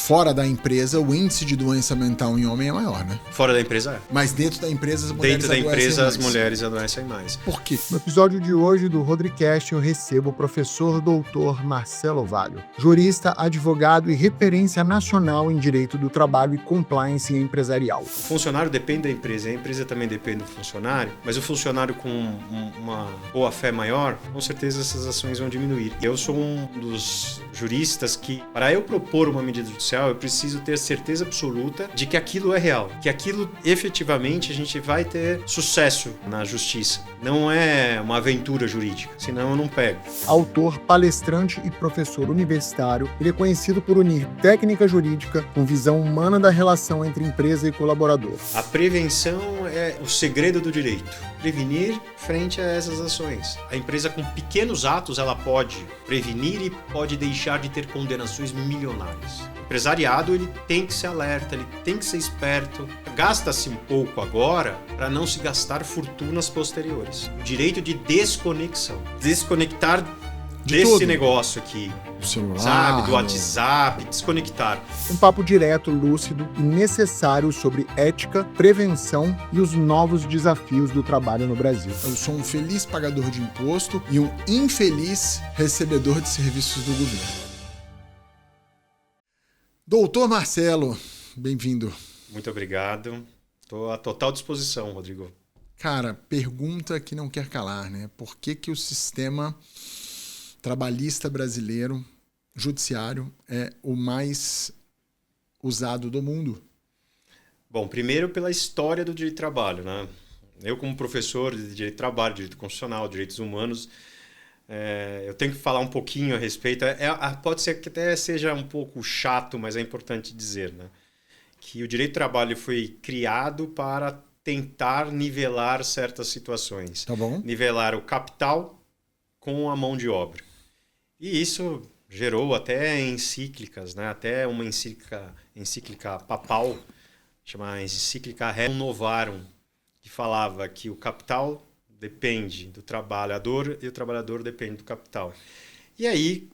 fora da empresa, o índice de doença mental em homem é maior, né? Fora da empresa é. Mas dentro da empresa, as mulheres Dentro da empresa, mais. as mulheres adoecem mais. Por quê? No episódio de hoje do Rodricast, eu recebo o professor doutor Marcelo Ovaglio, jurista, advogado e referência nacional em direito do trabalho e compliance empresarial. O funcionário depende da empresa, a empresa também depende do funcionário, mas o funcionário com uma boa-fé maior, com certeza essas ações vão diminuir. Eu sou um dos juristas que, para eu propor uma medida judicial, eu preciso ter certeza absoluta de que aquilo é real, que aquilo efetivamente a gente vai ter sucesso na justiça. Não é uma aventura jurídica, senão eu não pego. Autor, palestrante e professor universitário, ele é conhecido por unir técnica jurídica com visão humana da relação entre empresa e colaborador. A prevenção é o segredo do direito. Prevenir frente a essas ações. A empresa com pequenos atos ela pode prevenir e pode deixar de ter condenações milionárias. O empresariado ele tem que ser alerta, ele tem que ser esperto. Gasta-se um pouco agora para não se gastar fortunas posteriores. O direito de desconexão. Desconectar desse tudo. Negócio aqui. Do celular, Sabe? Do WhatsApp, desconectar. Um papo direto, lúcido e necessário sobre ética, prevenção e os novos desafios do trabalho no Brasil. Eu sou um feliz pagador de imposto e um infeliz recebedor de serviços do governo. Doutor Marcelo, bem-vindo. Muito obrigado. Estou à total disposição, Rodrigo. Cara, pergunta que não quer calar, né? Por que o sistema trabalhista brasileiro, judiciário, é o mais usado do mundo? Bom, primeiro pela história do direito do trabalho, né? Eu, como professor de direito do trabalho, direito constitucional, direitos humanos, eu tenho que falar um pouquinho a respeito. Pode ser que até seja um pouco chato, mas é importante dizer, né? Que o direito do trabalho foi criado para tentar nivelar certas situações. Tá bom? Nivelar o capital com a mão de obra. E isso gerou até encíclicas, né? Até uma encíclica papal, chamada encíclica Rerum Novarum, que falava que o capital depende do trabalhador e o trabalhador depende do capital. E aí,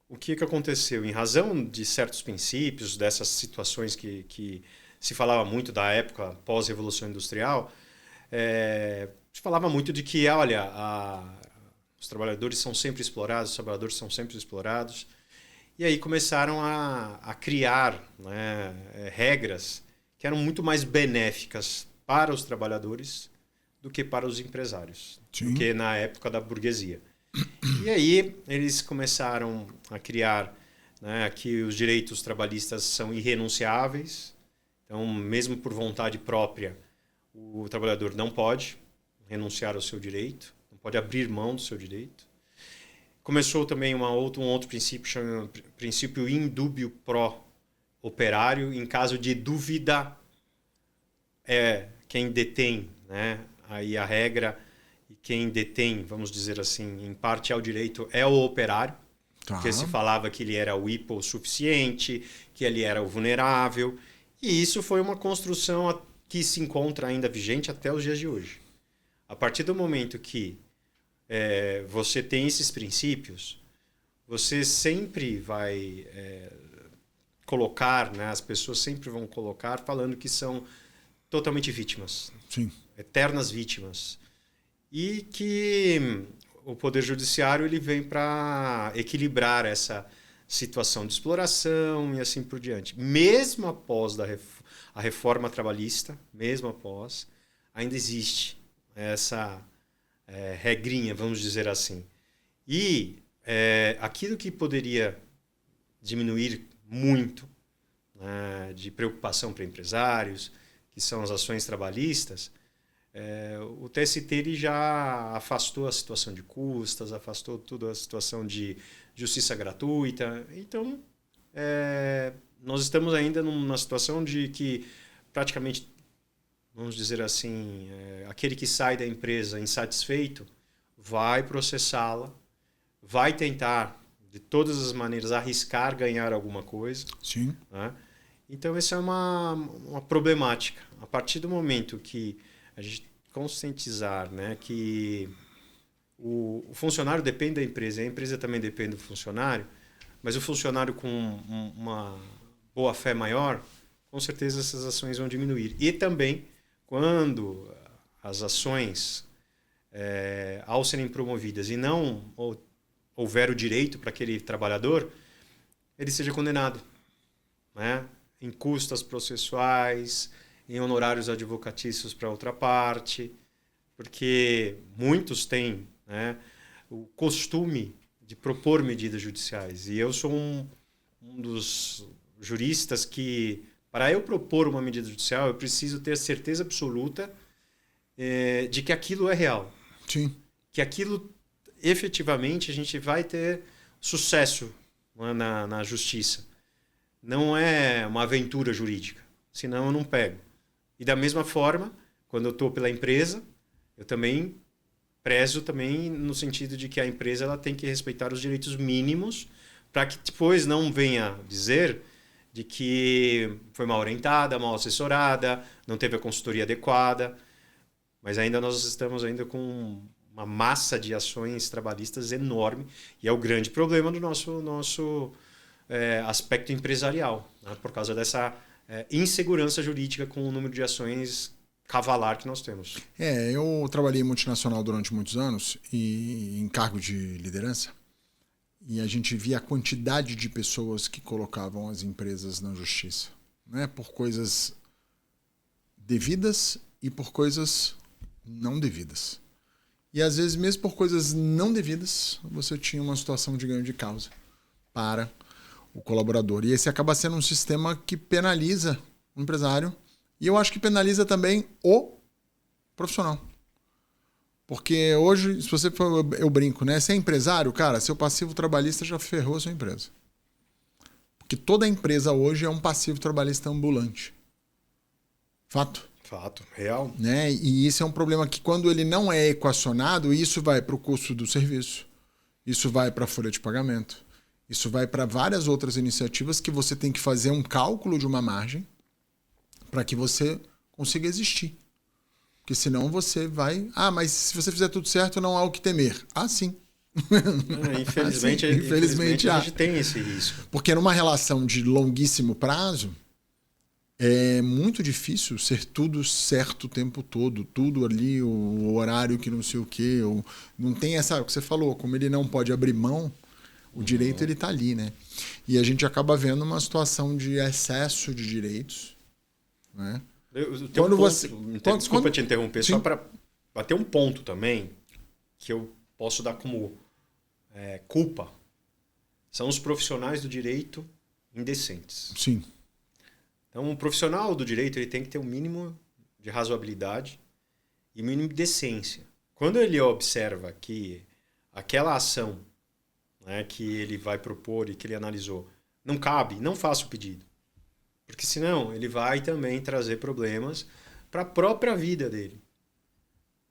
o que aconteceu? Em razão de certos princípios, dessas situações que se falava muito da época pós-revolução industrial, se falava muito de que, olha, os trabalhadores são sempre explorados, os trabalhadores são sempre explorados. E aí começaram a criar, né, regras que eram muito mais benéficas para os trabalhadores do que para os empresários, Sim. do que na época da burguesia. E aí eles começaram a criar, né, que os direitos trabalhistas são irrenunciáveis. Então, mesmo por vontade própria, o trabalhador não pode renunciar ao seu direito, não pode abrir mão do seu direito. Começou também um outro princípio, chamado princípio in dubio pro operário. Em caso de dúvida, quem detém, né, aí a regra, e quem detém, vamos dizer assim, em parte ao direito, é o operário. Tá. Porque se falava que ele era o hipossuficiente, que ele era o vulnerável. E isso foi uma construção que se encontra ainda vigente até os dias de hoje. A partir do momento que você tem esses princípios, você sempre vai colocar, né, as pessoas sempre vão colocar falando que são totalmente vítimas. Sim. Eternas vítimas. E que o Poder Judiciário ele vem para equilibrar essa situação de exploração e assim por diante. Mesmo após a reforma trabalhista, mesmo após, ainda existe essa regrinha, vamos dizer assim. E aquilo que poderia diminuir muito, né, de preocupação para empresários, que são as ações trabalhistas, o TST ele já afastou a situação de custas, afastou toda a situação de justiça gratuita. Então, nós estamos ainda numa situação de que praticamente, vamos dizer assim, aquele que sai da empresa insatisfeito vai processá-la, vai tentar, de todas as maneiras, arriscar ganhar alguma coisa. Sim. Né? Então, essa é uma problemática. A partir do momento que a gente conscientizar, né, que o funcionário depende da empresa, a empresa também depende do funcionário, mas o funcionário com uma boa-fé maior, com certeza essas ações vão diminuir. E também, quando as ações, ao serem promovidas e não houver o direito para aquele trabalhador, ele seja condenado, né? Em custas processuais, em honorários advocatícios para outra parte, porque muitos têm, né, o costume de propor medidas judiciais. E eu sou um dos juristas que, para eu propor uma medida judicial, eu preciso ter certeza absoluta de que aquilo é real. Sim. Que aquilo, efetivamente, a gente vai ter sucesso na justiça. Não é uma aventura jurídica, senão eu não pego. E da mesma forma, quando eu estou pela empresa, eu também prezo também no sentido de que a empresa ela tem que respeitar os direitos mínimos para que depois não venha dizer de que foi mal orientada, mal assessorada, não teve a consultoria adequada. Mas ainda nós estamos ainda com uma massa de ações trabalhistas enorme e é o grande problema do nosso aspecto empresarial, né? Por causa dessa insegurança jurídica com o número de ações cavalar que nós temos. Eu trabalhei em multinacional durante muitos anos e em cargo de liderança, e a gente via a quantidade de pessoas que colocavam as empresas na justiça, né? Por coisas devidas e por coisas não devidas. E às vezes, mesmo por coisas não devidas, você tinha uma situação de ganho de causa para o colaborador. E esse acaba sendo um sistema que penaliza o empresário e eu acho que penaliza também o profissional. Porque hoje, se você for, eu brinco, né? Se é empresário, cara, seu passivo trabalhista já ferrou a sua empresa. Porque toda empresa hoje é um passivo trabalhista ambulante. Fato. Fato, real. Né? E isso é um problema que quando ele não é equacionado, isso vai para o custo do serviço, isso vai para a folha de pagamento, isso vai para várias outras iniciativas que você tem que fazer um cálculo de uma margem para que você consiga existir. Porque senão você vai... mas se você fizer tudo certo, não há o que temer. Sim. Infelizmente a gente tem esse risco. Porque numa relação de longuíssimo prazo, é muito difícil ser tudo certo o tempo todo, tudo ali, o horário que não sei o quê. Não tem o que você falou, como ele não pode abrir mão, o direito ele está ali, né? E a gente acaba vendo uma situação de excesso de direitos, né? Desculpa te interromper, sim. Só para bater um ponto também, que eu posso dar como culpa, são os profissionais do direito indecentes. Sim. Então, um profissional do direito ele tem que ter um mínimo de razoabilidade e um mínimo de decência. Quando ele observa que aquela ação, né, que ele vai propor e que ele analisou não cabe, não faça o pedido. Porque senão ele vai também trazer problemas para a própria vida dele.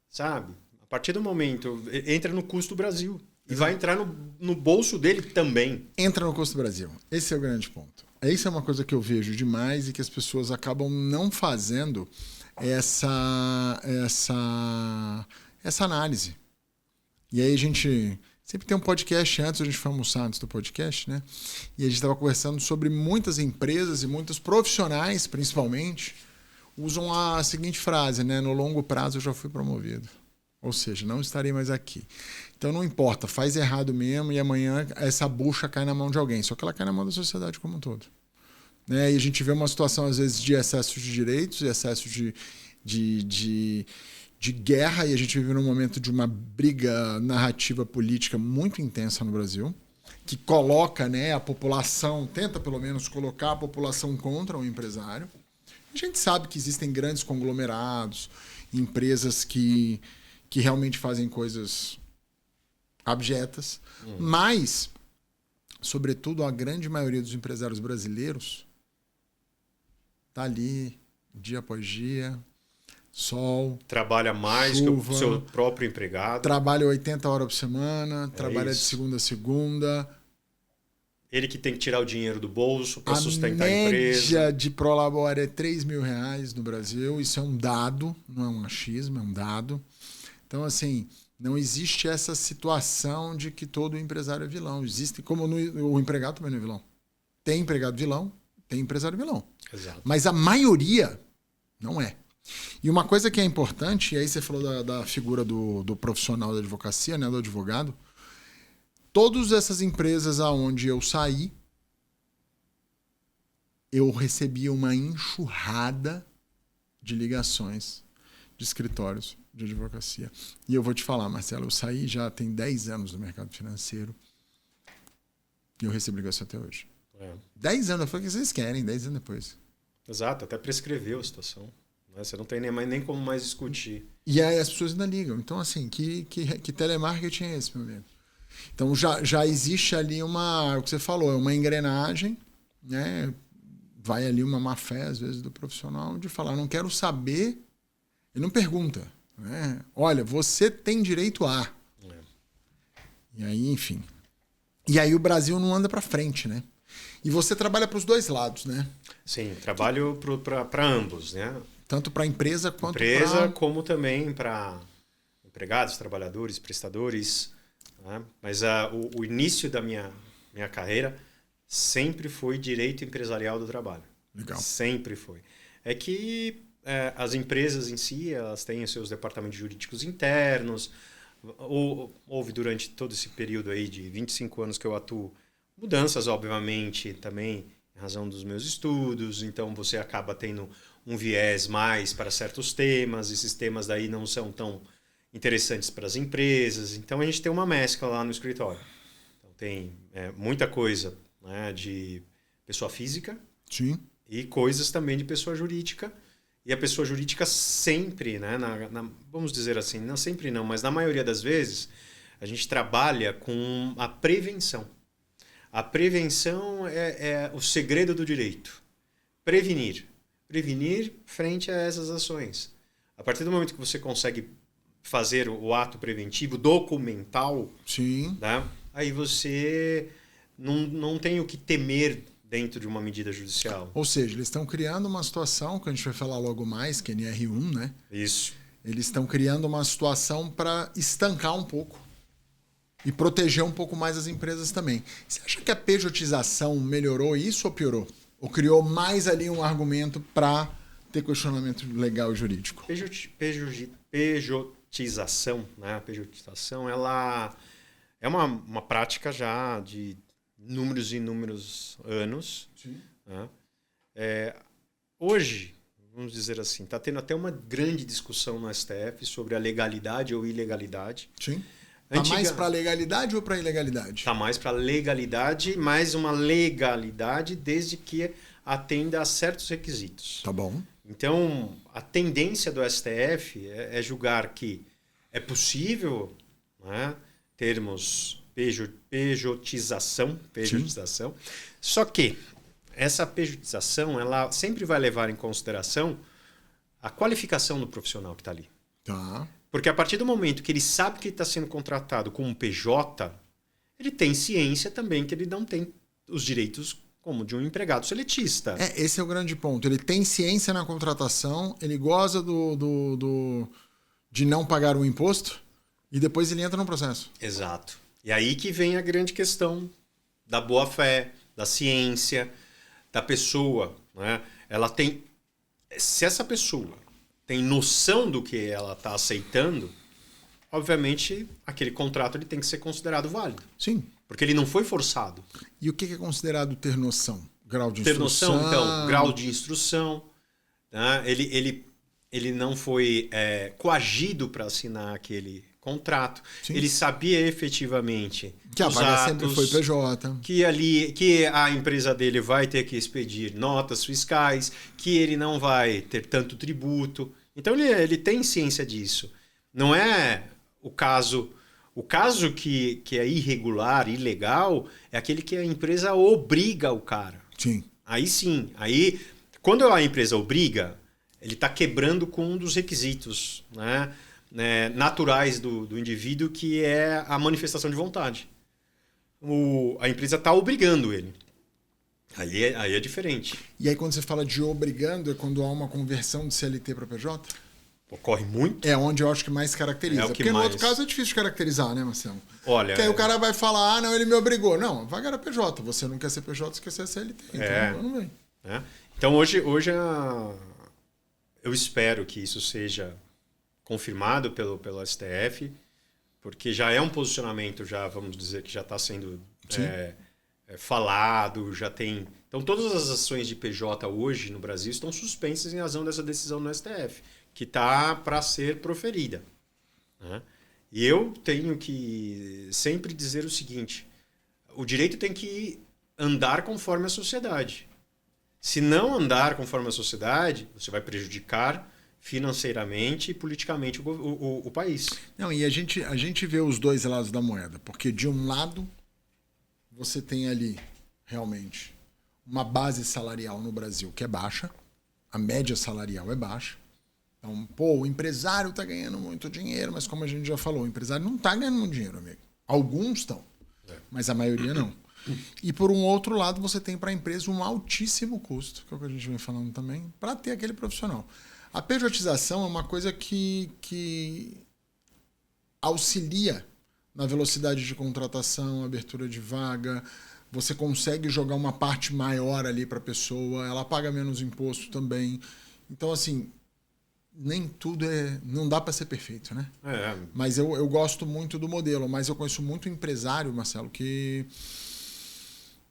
Sabe? A partir do momento, entra no custo do Brasil. E vai entrar no bolso dele também. Entra no custo do Brasil. Esse é o grande ponto. Isso é uma coisa que eu vejo demais e que as pessoas acabam não fazendo essa análise. E aí a gente... Sempre tem um podcast antes, a gente foi almoçar antes do podcast, né? E a gente estava conversando sobre muitas empresas e muitos profissionais, principalmente, usam a seguinte frase, né? No longo prazo eu já fui promovido. Ou seja, não estarei mais aqui. Então não importa, faz errado mesmo e amanhã essa bucha cai na mão de alguém. Só que ela cai na mão da sociedade como um todo. Né? E a gente vê uma situação, às vezes, de excesso de direitos, de excesso de guerra, e a gente vive num momento de uma briga narrativa política muito intensa no Brasil, que coloca, né, a população, tenta pelo menos colocar a população contra o empresário. A gente sabe que existem grandes conglomerados, empresas que realmente fazem coisas abjetas, mas, sobretudo, a grande maioria dos empresários brasileiros está ali, dia após dia, sol, trabalha mais chuva, que o seu próprio empregado. Trabalha 80 horas por semana, trabalha de segunda a segunda. Ele que tem que tirar o dinheiro do bolso para sustentar a empresa. A média de prolabore é R$3.000 no Brasil. Isso é um dado, não é um achismo, é um dado. Então, assim, não existe essa situação de que todo empresário é vilão. Existe, como o empregado também não é vilão. Tem empregado vilão, tem empresário vilão. Exato. Mas a maioria não é. E uma coisa que é importante, e aí você falou da figura do profissional da advocacia, né, do advogado, todas essas empresas aonde eu saí, eu recebi uma enxurrada de ligações de escritórios de advocacia. E eu vou te falar, Marcelo, eu saí já tem 10 anos no mercado financeiro e eu recebo ligação até hoje. 10 anos, foi o que vocês querem, 10 anos depois. Exato, até prescreveu a situação. Né? Você não tem nem como mais discutir. E aí as pessoas ainda ligam. Então, assim, que telemarketing é esse, meu amigo? Então, já existe ali o que você falou, é uma engrenagem, né? Vai ali uma má fé, às vezes, do profissional de falar, não quero saber, ele não pergunta, né? Olha, você tem direito a... E aí, enfim. E aí o Brasil não anda para frente, né? E você trabalha para os dois lados, né? Sim, trabalho para ambos, né? Tanto para a empresa quanto para... Empresa, como também para empregados, trabalhadores, prestadores. Né? Mas o início da minha carreira sempre foi direito empresarial do trabalho. Legal. Sempre foi. É que as empresas em si, elas têm os seus departamentos jurídicos internos. Houve durante todo esse período aí de 25 anos que eu atuo, mudanças, obviamente, também em razão dos meus estudos. Então, você acaba tendo um viés mais para certos temas. Esses temas daí não são tão interessantes para as empresas. Então, a gente tem uma mescla lá no escritório. Então, tem muita coisa, né, de pessoa física. Sim. E coisas também de pessoa jurídica. E a pessoa jurídica sempre, né, vamos dizer assim, não sempre não, mas na maioria das vezes, a gente trabalha com a prevenção. A prevenção é o segredo do direito. Prevenir. Prevenir frente a essas ações. A partir do momento que você consegue fazer o ato preventivo documental, sim, né, aí você não tem o que temer dentro de uma medida judicial. Ou seja, eles estão criando uma situação, que a gente vai falar logo mais, que é NR1, né? Isso. Eles estão criando uma situação para estancar um pouco e proteger um pouco mais as empresas também. Você acha que a pejotização melhorou isso ou piorou? Ou criou mais ali um argumento para ter questionamento legal e jurídico? Pejotização, né? A pejotização, ela é uma prática já de inúmeros e inúmeros anos. Sim. Né? Hoje, vamos dizer assim, está tendo até uma grande discussão no STF sobre a legalidade ou ilegalidade. Sim. Está mais para legalidade ou para ilegalidade? Está mais para legalidade, mais uma legalidade desde que atenda a certos requisitos. Tá bom. Então, a tendência do STF é julgar que é possível, né, termos pejotização, só que essa pejotização ela sempre vai levar em consideração a qualificação do profissional que está ali. Tá. Porque a partir do momento que ele sabe que ele está sendo contratado como um PJ, ele tem ciência também que ele não tem os direitos como de um empregado seletista. Esse é o grande ponto. Ele tem ciência na contratação, ele goza de não pagar o imposto e depois ele entra no processo. Exato. E aí que vem a grande questão da boa-fé, da ciência, da pessoa. Né? Ela tem... Se essa pessoa tem noção do que ela está aceitando, obviamente aquele contrato ele tem que ser considerado válido. Sim. Porque ele não foi forçado. E o que é considerado ter noção? Grau de ter instrução? Ter noção, então, grau de instrução. Né? Ele não foi coagido para assinar aquele contrato. Sim. Ele sabia efetivamente que a vaga sempre foi PJ. Que a empresa dele vai ter que expedir notas fiscais, que ele não vai ter tanto tributo. Então ele tem ciência disso. Não é o caso... O caso que é irregular, ilegal, é aquele que a empresa obriga o cara. Sim. Aí sim. Aí, quando a empresa obriga, ele está quebrando com um dos requisitos, né, naturais do indivíduo, que é a manifestação de vontade. A empresa está obrigando ele. Aí é diferente. E aí quando você fala de obrigando, é quando há uma conversão de CLT para PJ? Ocorre muito. É onde eu acho que mais caracteriza. Porque no outro caso é difícil de caracterizar, né, Marcelo? Olha... Porque aí o cara vai falar, não, ele me obrigou. Não, a vaga era PJ. Você não quer ser PJ, você quer ser CLT. Então não vem. né? Então, hoje eu espero que isso seja confirmado pelo STF, porque já é um posicionamento, já vamos dizer que já está sendo falado, já tem... Então, todas as ações de PJ hoje no Brasil estão suspensas em razão dessa decisão do STF, que está para ser proferida, né? E eu tenho que sempre dizer o seguinte: o direito tem que andar conforme a sociedade. Se não andar conforme a sociedade, você vai prejudicar financeiramente e politicamente o país. Não, e a gente vê os dois lados da moeda, porque de um lado você tem ali realmente uma base salarial no Brasil que é baixa, a média salarial é baixa. Então, o empresário está ganhando muito dinheiro, mas como a gente já falou, o empresário não está ganhando muito dinheiro, amigo. Alguns estão, mas a maioria não. E por um outro lado, você tem para a empresa um altíssimo custo, que é o que a gente vem falando também, para ter aquele profissional. A pejotização é uma coisa que auxilia na velocidade de contratação, abertura de vaga. Você consegue jogar uma parte maior ali para a pessoa, ela paga menos imposto também. Então, assim, nem tudo não dá para ser perfeito, né? Mas eu gosto muito do modelo, mas eu conheço muito empresário, Marcelo, que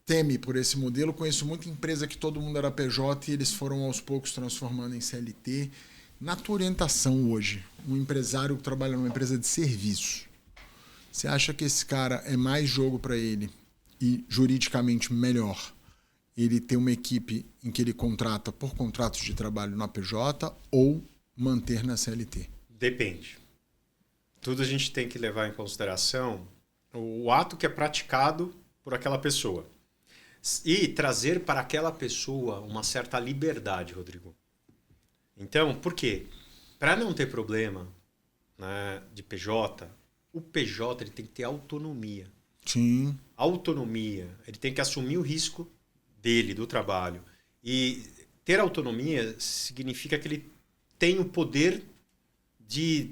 teme por esse modelo. Conheço muita empresa que todo mundo era PJ e eles foram aos poucos transformando em CLT. Na tua orientação hoje, um empresário que trabalha numa empresa de serviço, você acha que esse cara é mais jogo para ele e juridicamente melhor ele ter uma equipe em que ele contrata por contratos de trabalho na PJ ou manter na CLT? Depende. Tudo a gente tem que levar em consideração o ato que é praticado por aquela pessoa e trazer para aquela pessoa uma certa liberdade, Rodrigo. Então, por quê? Para não ter problema, né, de PJ, o PJ ele tem que ter autonomia. Sim. Autonomia. Ele tem que assumir o risco dele, do trabalho. E ter autonomia significa que ele tem o poder de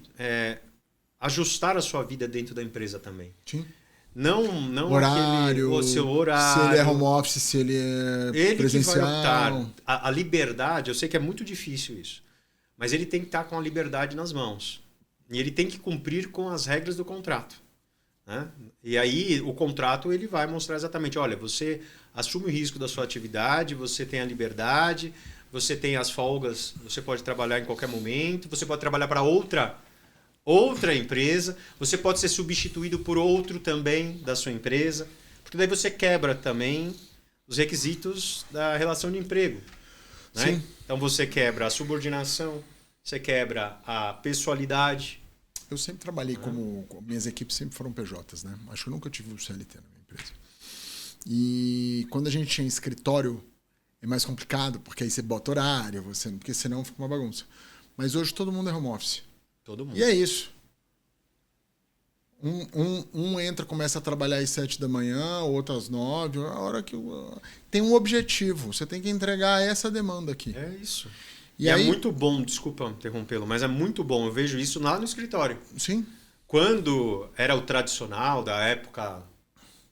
ajustar a sua vida dentro da empresa também. Sim. Não horário, o seu horário. Se ele é home office, se ele é presencial. Que vai optar. A liberdade, eu sei que é muito difícil isso, mas ele tem que estar com a liberdade nas mãos. E ele tem que cumprir com as regras do contrato, né? E aí o contrato ele vai mostrar exatamente, olha, você assume o risco da sua atividade, você tem a liberdade, você tem as folgas, você pode trabalhar em qualquer momento, você pode trabalhar para outra empresa, você pode ser substituído por outro também da sua empresa, porque daí você quebra também os requisitos da relação de emprego, né? Sim. Então você quebra a subordinação, você quebra a pessoalidade. Eu sempre trabalhei minhas equipes sempre foram PJs, né? Acho que eu nunca tive um CLT na minha empresa. E quando a gente tinha escritório, é mais complicado, porque aí você bota horário, porque senão fica uma bagunça. Mas hoje todo mundo é home office. Todo mundo. E é isso. Um entra, começa a trabalhar às 7 da manhã, outro às 9, a hora que... Tem um objetivo, você tem que entregar essa demanda aqui. É isso. E aí... é muito bom, desculpa interrompê-lo, mas é muito bom, eu vejo isso lá no escritório. Sim. Quando era o tradicional da época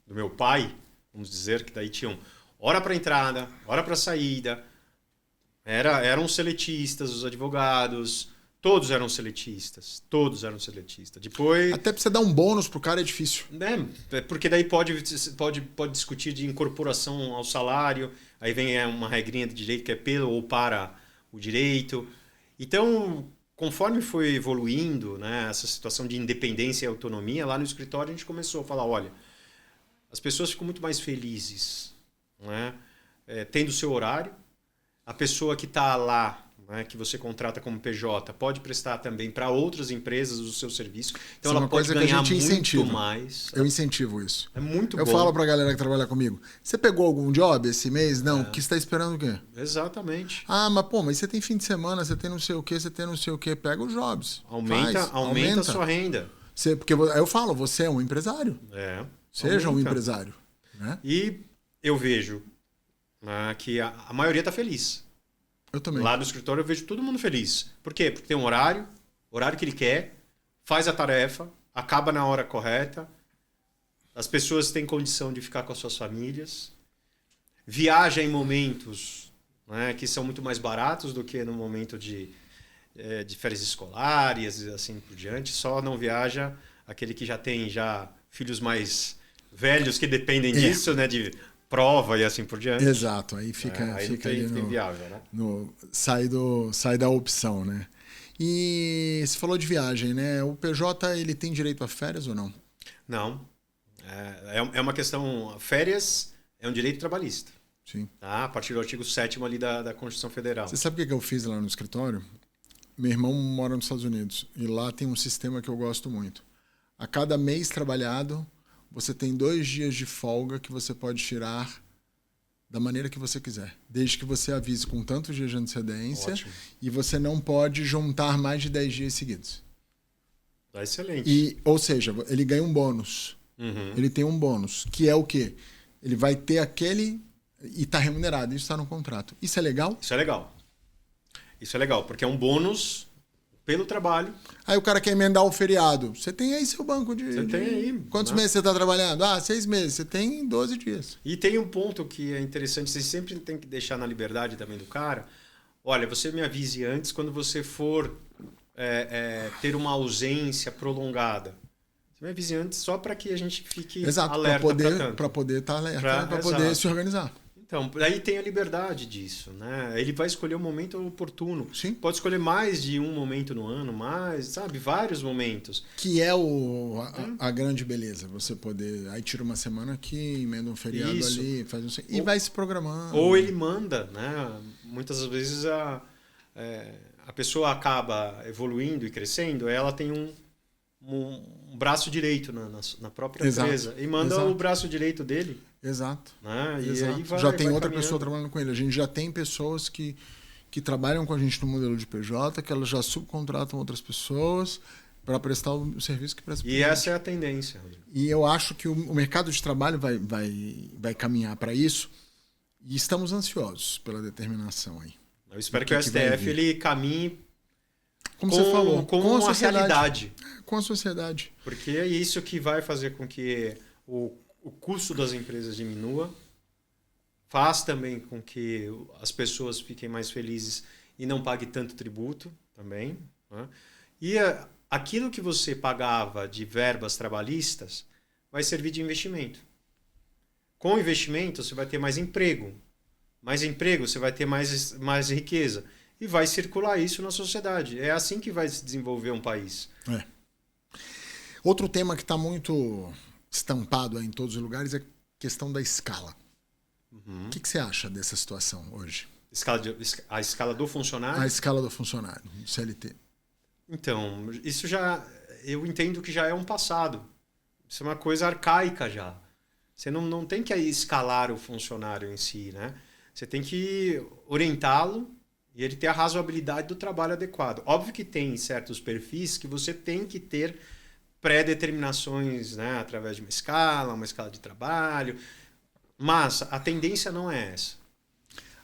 do meu pai, vamos dizer que daí tinham hora para entrada, hora para saída, eram seletistas, os advogados... Todos eram seletistas. Depois... Até pra você dar um bônus pro cara é difícil. Porque daí pode discutir de incorporação ao salário, aí vem uma regrinha de direito que é pelo ou para o direito. Então, conforme foi evoluindo, né, essa situação de independência e autonomia, lá no escritório a gente começou a falar, olha, as pessoas ficam muito mais felizes, né, tendo o seu horário, a pessoa que está lá, né, que você contrata como PJ, pode prestar também para outras empresas o seu serviço. Então ela pode ganhar muito mais. Eu incentivo isso. É muito bom. Eu falo para a galera que trabalha comigo, você pegou algum job esse mês? Não, que você está esperando o quê? Exatamente. Ah, mas você tem fim de semana, você tem não sei o quê, pega os jobs. Aumenta a sua renda. Porque eu falo, você é um empresário. Seja um empresário. Né? E eu vejo que a maioria está feliz. Eu também. Lá no escritório eu vejo todo mundo feliz. Por quê? Porque tem um horário que ele quer, faz a tarefa, acaba na hora correta, as pessoas têm condição de ficar com as suas famílias, viaja em momentos né, que são muito mais baratos do que no momento de férias escolares e assim por diante. Só não viaja aquele que já tem filhos mais velhos que dependem disso, né, de prova e assim por diante. Exato, aí fica, aí fica ali inviável, né? Sai da opção, né? E você falou de viagem, né? O PJ, ele tem direito a férias ou não? Não. É uma questão... Férias é um direito trabalhista. Sim. Tá? A partir do artigo 7º ali da Constituição Federal. Você sabe o que eu fiz lá no escritório? Meu irmão mora nos Estados Unidos e lá tem um sistema que eu gosto muito. A cada mês trabalhado, você tem 2 dias de folga que você pode tirar da maneira que você quiser. Desde que você avise com tantos dias de antecedência. Ótimo. E você não pode juntar mais de 10 dias seguidos. Tá excelente. Ou seja, ele ganha um bônus. Uhum. Ele tem um bônus, que é o quê? Ele vai ter aquele e está remunerado. Isso está no contrato. Isso é legal? Isso é legal. Isso é legal, porque é um bônus pelo trabalho. Aí o cara quer emendar o feriado. Você tem aí seu banco de... Você tem aí. Quantos né? meses você está trabalhando? 6 meses. Você tem 12 dias. E tem um ponto que é interessante, você sempre tem que deixar na liberdade também do cara. Olha, você me avise antes quando você for ter uma ausência prolongada. Você me avise antes só para que a gente fique alerta para poder estar alerta, para poder se organizar. Então, aí tem a liberdade disso, né? Ele vai escolher o momento oportuno. Sim. Pode escolher mais de um momento no ano, vários momentos. Que é a grande beleza, você poder... Aí tira uma semana aqui, emenda um feriado Isso. ali, e vai se programando. Ou ele manda, né? Muitas vezes a pessoa acaba evoluindo e crescendo, ela tem um braço direito na própria empresa. E manda o braço direito dele. Exato. Né? E Exato. aí já tem outra pessoa trabalhando com ele. A gente já tem pessoas que trabalham com a gente no modelo de PJ, que elas já subcontratam outras pessoas para prestar o serviço que presta. E essa é a tendência. E eu acho que o mercado de trabalho vai caminhar para isso e estamos ansiosos pela determinação aí. Eu espero que o STF ele caminhe como você falou, com a realidade. Com a sociedade. Porque é isso que vai fazer com que o custo das empresas diminua, faz também com que as pessoas fiquem mais felizes e não paguem tanto tributo também. Né? E aquilo que você pagava de verbas trabalhistas vai servir de investimento. Com investimento, você vai ter mais emprego. Mais emprego, você vai ter mais riqueza. E vai circular isso na sociedade. É assim que vai se desenvolver um país. Outro tema que está muito estampado em todos os lugares é a questão da escala. O que você acha dessa situação hoje? A escala do funcionário? A escala do funcionário, CLT. Então, isso eu entendo que já é um passado. Isso é uma coisa arcaica já. Você não tem que escalar o funcionário em si, né? Você tem que orientá-lo e ele ter a razoabilidade do trabalho adequado. Óbvio que tem certos perfis que você tem que ter pré-determinações, né, através de uma escala de trabalho, mas a tendência não é essa.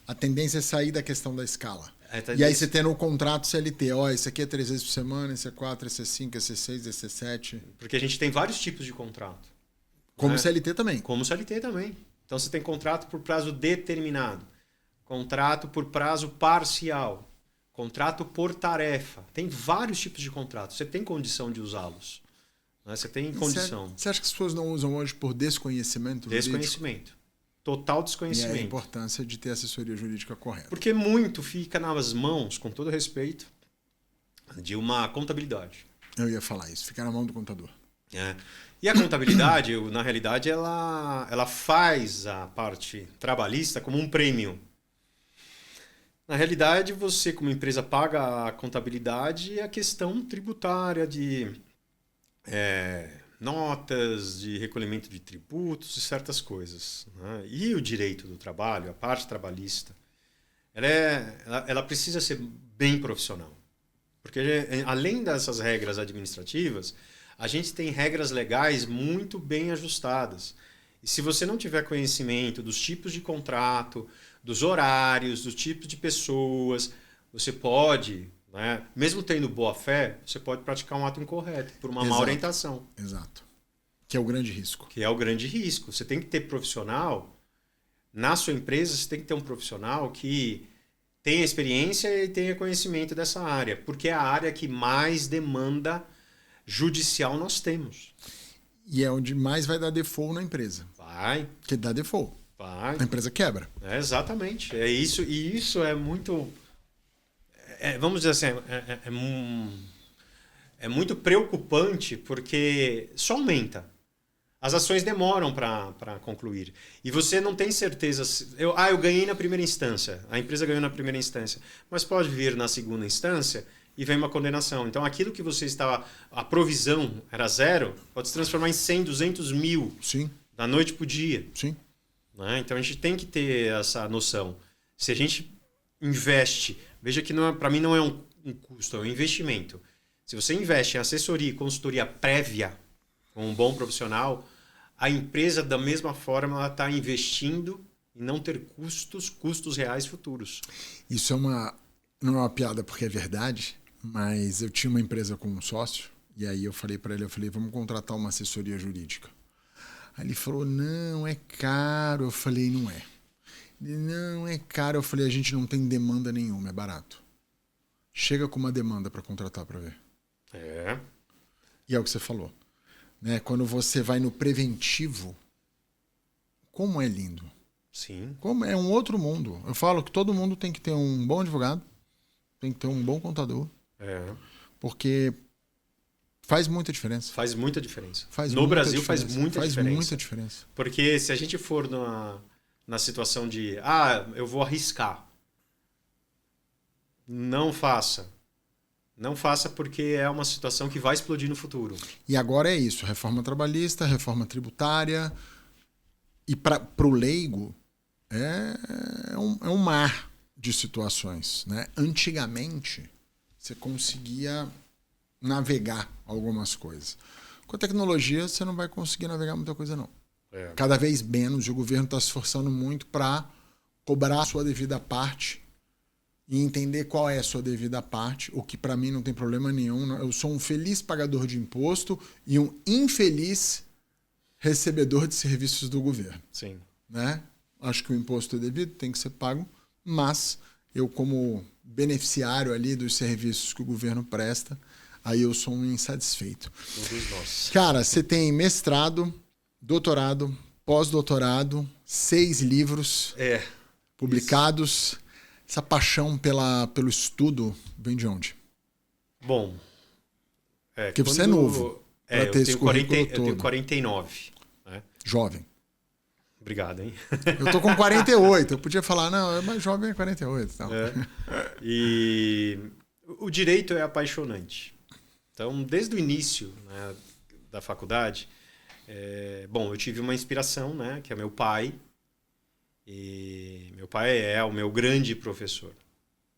A tendência é sair da questão da escala. E aí você tem no contrato CLT, esse aqui é 3 vezes por semana, esse é 4, esse é 5, esse é 6, esse é 7. Porque a gente tem vários tipos de contrato. Como né? CLT também. Como CLT também. Então você tem contrato por prazo determinado, contrato por prazo parcial, contrato por tarefa. Tem vários tipos de contratos. Você tem condição de usá-los. Você tem condição. Você acha que as pessoas não usam hoje por desconhecimento jurídico? Desconhecimento. Total desconhecimento. E a importância de ter assessoria jurídica correta. Porque muito fica nas mãos, com todo respeito, de uma contabilidade. Eu ia falar isso, fica na mão do contador. E a contabilidade, na realidade, ela faz a parte trabalhista como um prêmio. Na realidade, você, como empresa, paga a contabilidade e a questão tributária de notas, de recolhimento de tributos e certas coisas. Né? E o direito do trabalho, a parte trabalhista, ela precisa ser bem profissional. Porque, além dessas regras administrativas, a gente tem regras legais muito bem ajustadas. E se você não tiver conhecimento dos tipos de contrato, dos horários, dos tipos de pessoas, você pode, né, mesmo tendo boa fé, você pode praticar um ato incorreto por uma má orientação. Exato. Que é o grande risco. Que é o grande risco. Você tem que ter profissional, na sua empresa, você tem que ter um profissional que tenha experiência e tenha conhecimento dessa área, porque é a área que mais demanda judicial nós temos. E é onde mais vai dar default na empresa. Vai. Porque dá default. Vai. A empresa quebra. Exatamente. É isso, e isso é muito... vamos dizer assim, é muito preocupante porque só aumenta. As ações demoram para concluir. E você não tem certeza... Eu ganhei na primeira instância. A empresa ganhou na primeira instância. Mas pode vir na segunda instância e vem uma condenação. Então, aquilo que você estava... A provisão era 0, pode se transformar em 100, 200 mil. Sim. Da noite para o dia. Sim. Né? Então, a gente tem que ter essa noção. Se a gente investe... Veja que para mim não é um custo, é um investimento. Se você investe em assessoria e consultoria prévia com um bom profissional, a empresa, da mesma forma, ela está investindo em não ter custos reais futuros. Isso não é uma piada porque é verdade, mas eu tinha uma empresa com um sócio e aí eu falei para ele, vamos contratar uma assessoria jurídica. Aí ele falou, não, é caro. Eu falei, não é. Ele, não, é caro. Eu falei, a gente não tem demanda nenhuma, é barato. Chega com uma demanda para contratar para ver. E é o que você falou. Né? Quando você vai no preventivo, como é lindo. Sim. Como é um outro mundo. Eu falo que todo mundo tem que ter um bom advogado, tem que ter um bom contador, porque faz muita diferença. Faz muita diferença. No Brasil diferença. faz muita diferença. Porque se a gente for na situação de eu vou arriscar, não faça. Não faça porque é uma situação que vai explodir no futuro. E agora é isso, reforma trabalhista, reforma tributária. E para o leigo é um mar de situações. Né? Antigamente, você conseguia navegar algumas coisas. Com a tecnologia, você não vai conseguir navegar muita coisa, não. Cada vez menos, e o governo está se esforçando muito para cobrar a sua devida parte e entender qual é a sua devida parte, o que para mim não tem problema nenhum. Eu sou um feliz pagador de imposto e um infeliz recebedor de serviços do governo. Sim. Né? Acho que o imposto é devido, tem que ser pago, mas eu, como beneficiário ali dos serviços que o governo presta, aí eu sou um insatisfeito. Todos nós. Cara, você tem mestrado, doutorado, pós-doutorado, 6 livros publicados. Isso. Essa paixão pelo estudo vem de onde? Bom... Porque você é novo. Eu tenho 49. Né? Jovem. Obrigado, hein? Eu tô com 48. Eu podia falar, não, é mais jovem é 48. Então. E o direito é apaixonante. Então, desde o início, né, da faculdade, eu tive uma inspiração, né, que é meu pai. E meu pai é o meu grande professor.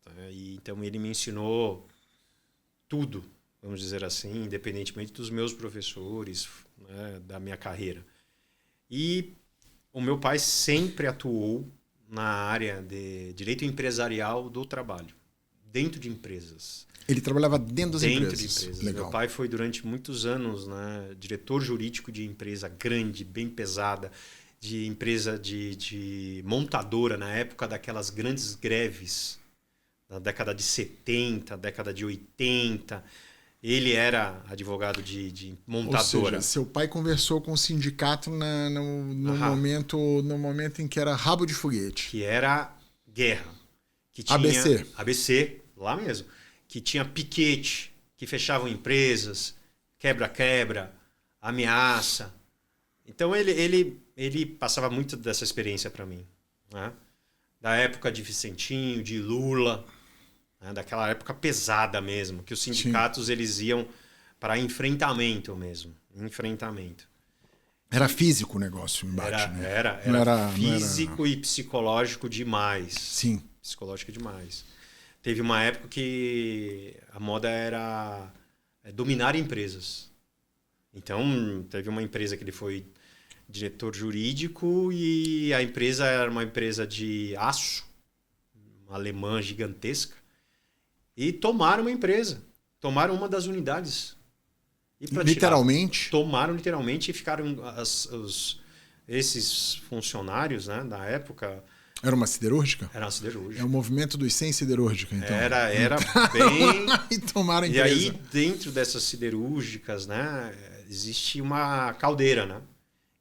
Tá? E, então, ele me ensinou tudo, vamos dizer assim, independentemente dos meus professores, né, da minha carreira. E o meu pai sempre atuou na área de direito empresarial do trabalho, dentro de empresas. Ele trabalhava dentro das empresas. Dentro de empresas. Legal. Meu pai foi durante muitos anos, né, diretor jurídico de empresa grande, bem pesada, de empresa de montadora, na época daquelas grandes greves, na década de 70, década de 80. Ele era advogado de montadora. Ou seja, seu pai conversou com o sindicato no momento em que era rabo de foguete. Que era guerra. Que tinha ABC. ABC, lá mesmo. Que tinha piquete, que fechavam empresas, quebra-quebra, ameaça. Então ele passava muito dessa experiência para mim. Né? Da época de Vicentinho, de Lula... daquela época pesada mesmo, que os sindicatos eles iam para enfrentamento mesmo. Enfrentamento. Era físico o negócio, o embate. Era físico e psicológico demais. Sim. Psicológico demais. Teve uma época que a moda era dominar empresas. Então, teve uma empresa que ele foi diretor jurídico e a empresa era uma empresa de aço, uma alemã gigantesca. E tomaram uma empresa. Tomaram uma das unidades. E literalmente? Tomaram literalmente e ficaram esses funcionários, né, da época... Era uma siderúrgica? Era uma siderúrgica. É o movimento dos sem siderúrgica, então. Era bem... E tomaram a E empresa. aí, dentro dessas siderúrgicas, né, existe uma caldeira, né?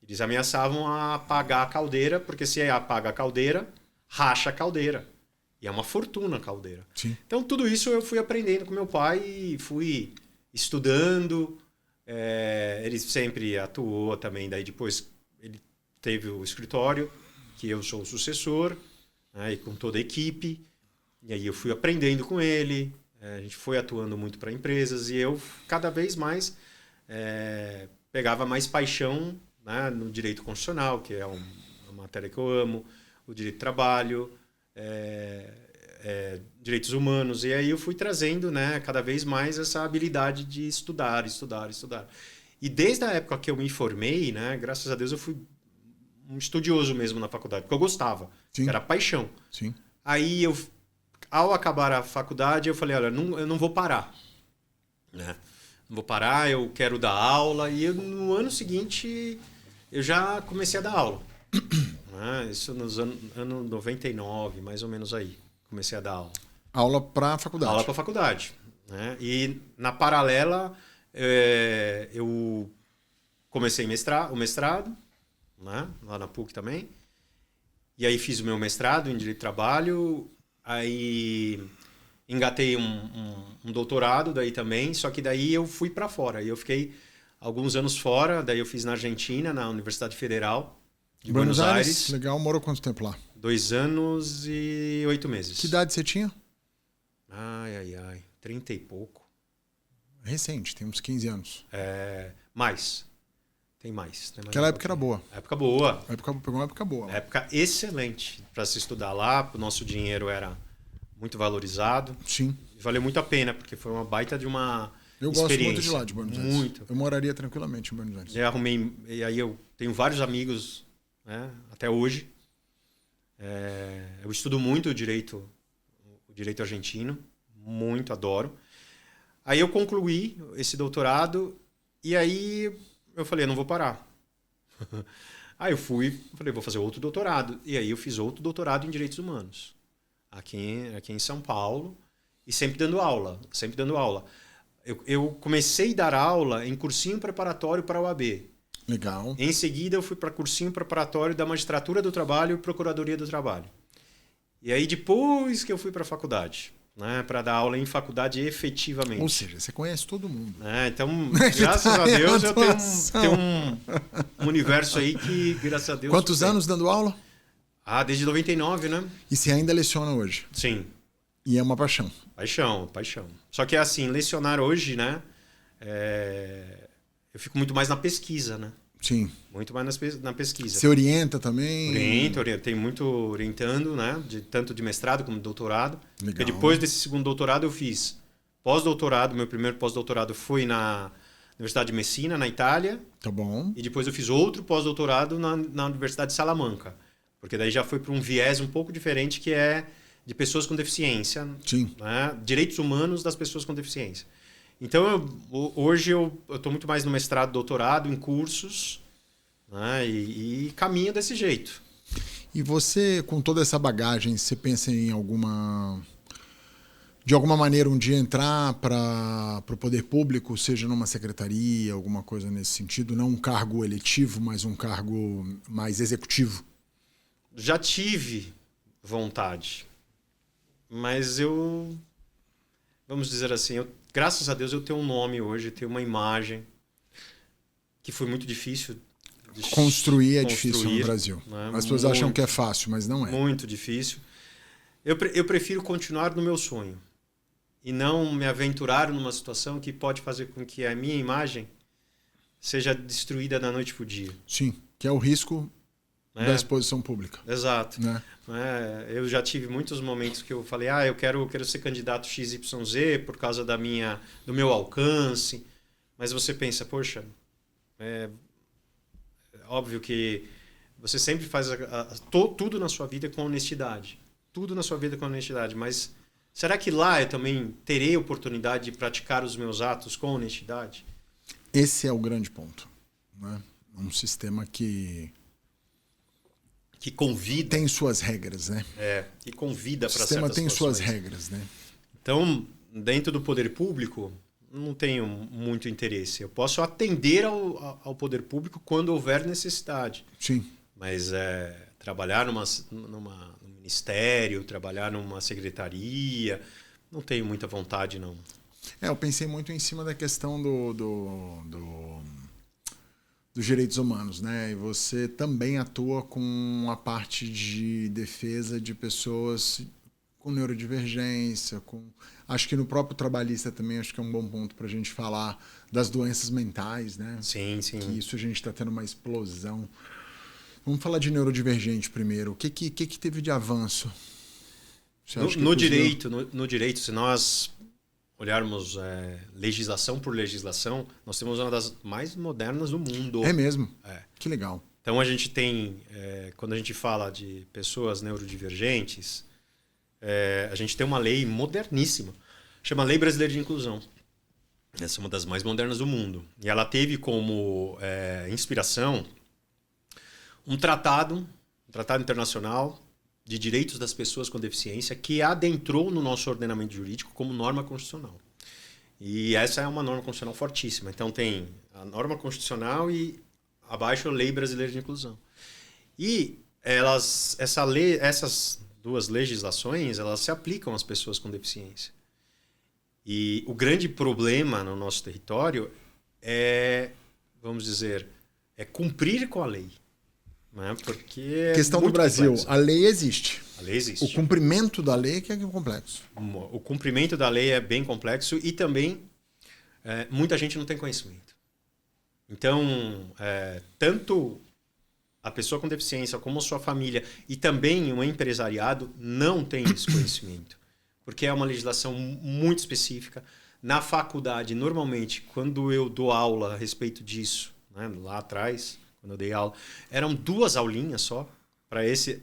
Eles ameaçavam a apagar a caldeira, porque se apaga a caldeira, racha a caldeira. E é uma fortuna a caldeira. Sim. Então, tudo isso eu fui aprendendo com meu pai e fui estudando. Ele sempre atuou também. Daí depois ele teve o escritório, que eu sou o sucessor, né, e com toda a equipe. E aí eu fui aprendendo com ele. A gente foi atuando muito para empresas e eu cada vez mais pegava mais paixão, né, no direito constitucional, que é uma matéria que eu amo, o direito do trabalho, direitos humanos. E aí eu fui trazendo, né, cada vez mais essa habilidade de estudar. E desde a época que eu me formei, né, graças a Deus eu fui um estudioso mesmo na faculdade, porque eu gostava, Sim. era paixão. Sim. Aí ao acabar a faculdade, eu falei, olha, eu não vou parar, né? Não vou parar, eu quero dar aula. E no ano seguinte, eu já comecei a dar aula. Né? Isso nos anos 99, mais ou menos aí. Comecei a dar aula. Aula para a faculdade. Aula para faculdade. Né? E, na paralela, eu comecei o mestrado, né? Lá na PUC também. E aí fiz o meu mestrado em Direito do Trabalho. Aí engatei um doutorado daí também, só que daí eu fui para fora. E eu fiquei alguns anos fora, daí eu fiz na Argentina, na Universidade Federal de Buenos Aires. Legal, morou quanto tempo lá? 2 anos e 8 meses. Que idade você tinha? 30 e pouco. Recente, tem uns 15 anos. Mais. Tem mais. Aquela época era boa. Época boa. Pegou uma época boa. Época excelente para se estudar lá. O nosso dinheiro era muito valorizado. Sim. Valeu muito a pena, porque foi uma baita de uma Eu experiência. gosto muito de lá, de Buenos Aires. Muito. Eu moraria tranquilamente em Buenos Aires. E aí eu tenho vários amigos, né, até hoje. Eu estudo muito o direito argentino. Muito, adoro. Aí eu concluí esse doutorado e aí eu falei, não vou parar. Aí eu falei, vou fazer outro doutorado. E aí eu fiz outro doutorado em Direitos Humanos. Aqui em São Paulo. E sempre dando aula. Eu comecei a dar aula em cursinho preparatório para a OAB. Legal. Em seguida eu fui para cursinho preparatório da Magistratura do Trabalho e Procuradoria do Trabalho. E aí depois que eu fui para a faculdade, né, para dar aula em faculdade efetivamente. Ou seja, você conhece todo mundo. Então, graças a Deus, eu tenho um universo aí que, graças a Deus... Quantos anos dando aula? Desde 99, né? E você ainda leciona hoje? Sim. E é uma paixão? Paixão. Só que assim, lecionar hoje, né? Eu fico muito mais na pesquisa, né? Sim. Muito mais na pesquisa. Você orienta também? Tem muito orientando, né? Tanto de mestrado como de doutorado. Legal. Porque depois desse segundo doutorado eu fiz pós-doutorado. Meu primeiro pós-doutorado foi na Universidade de Messina, na Itália. Tá bom. E depois eu fiz outro pós-doutorado na Universidade de Salamanca. Porque daí já foi para um viés um pouco diferente, que é de pessoas com deficiência. Sim. Né? Direitos humanos das pessoas com deficiência. Então, hoje eu estou muito mais no mestrado, doutorado, em cursos, né? E caminho desse jeito. E você, com toda essa bagagem, você pensa em de alguma maneira, um dia entrar para o poder público, seja numa secretaria, alguma coisa nesse sentido? Não um cargo eletivo, mas um cargo mais executivo? Já tive vontade, mas vamos dizer assim, graças a Deus eu tenho um nome hoje, tenho uma imagem que foi muito difícil de construir. É difícil no Brasil. Né? As pessoas acham que é fácil, mas não é. Muito difícil. Eu prefiro continuar no meu sonho e não me aventurar numa situação que pode fazer com que a minha imagem seja destruída da noite para o dia. Sim, que é o risco da exposição pública. Exato. Né? Eu já tive muitos momentos que eu falei, eu quero ser candidato XYZ por causa do meu alcance. Mas você pensa, poxa, óbvio que você sempre faz tudo na sua vida com honestidade. Tudo na sua vida com honestidade. Mas será que lá eu também terei oportunidade de praticar os meus atos com honestidade? Esse é o grande ponto. Né? Um sistema que que convida... Tem suas regras, né? que convida para certas situações. O sistema tem situações. suas regras, né? Então, dentro do poder público, não tenho muito interesse. Eu posso atender ao poder público quando houver necessidade. Sim. Mas trabalhar num ministério, trabalhar numa secretaria, não tenho muita vontade, não. Eu pensei muito em cima da questão dos direitos humanos, né? E você também atua com a parte de defesa de pessoas com neurodivergência, acho que no próprio trabalhista também acho que é um bom ponto para a gente falar das doenças mentais, né? Sim, sim. Que isso a gente está tendo uma explosão. Vamos falar de neurodivergente primeiro. O que teve de avanço? No direito, se nós olharmos legislação por legislação, nós temos uma das mais modernas do mundo. É mesmo? Que legal. Então a gente tem, quando a gente fala de pessoas neurodivergentes, a gente tem uma lei moderníssima, chama Lei Brasileira de Inclusão. Essa é uma das mais modernas do mundo. E ela teve como inspiração um tratado internacional de direitos das pessoas com deficiência que adentrou no nosso ordenamento jurídico como norma constitucional. E essa é uma norma constitucional fortíssima. Então tem a norma constitucional e abaixo a Lei Brasileira de Inclusão. E essas duas legislações, elas se aplicam às pessoas com deficiência. E o grande problema no nosso território vamos dizer, cumprir com a lei. Né? Porque questão do Brasil, complexo. A lei existe. A lei existe. O cumprimento da lei que é complexo. O cumprimento da lei é bem complexo e também muita gente não tem conhecimento. Então, tanto a pessoa com deficiência como a sua família e também o empresariado não tem esse conhecimento. Porque é uma legislação muito específica. Na faculdade, normalmente, quando eu dou aula a respeito disso, né, lá atrás... Quando eu dei aula, eram 2 aulinhas só para esse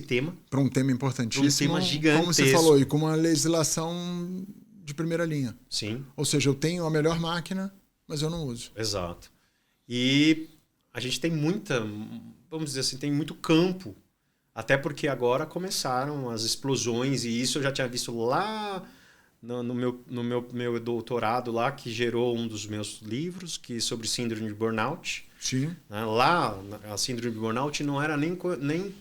tema. Para um tema importantíssimo. Um tema gigantesco. Como você falou, e com uma legislação de primeira linha. Sim. Ou seja, eu tenho a melhor máquina, mas eu não uso. Exato. E a gente tem vamos dizer assim, tem muito campo. Até porque agora começaram as explosões, e isso eu já tinha visto lá no meu doutorado, lá, que gerou um dos meus livros, sobre síndrome de burnout. Sim. Lá, a síndrome de burnout não era nem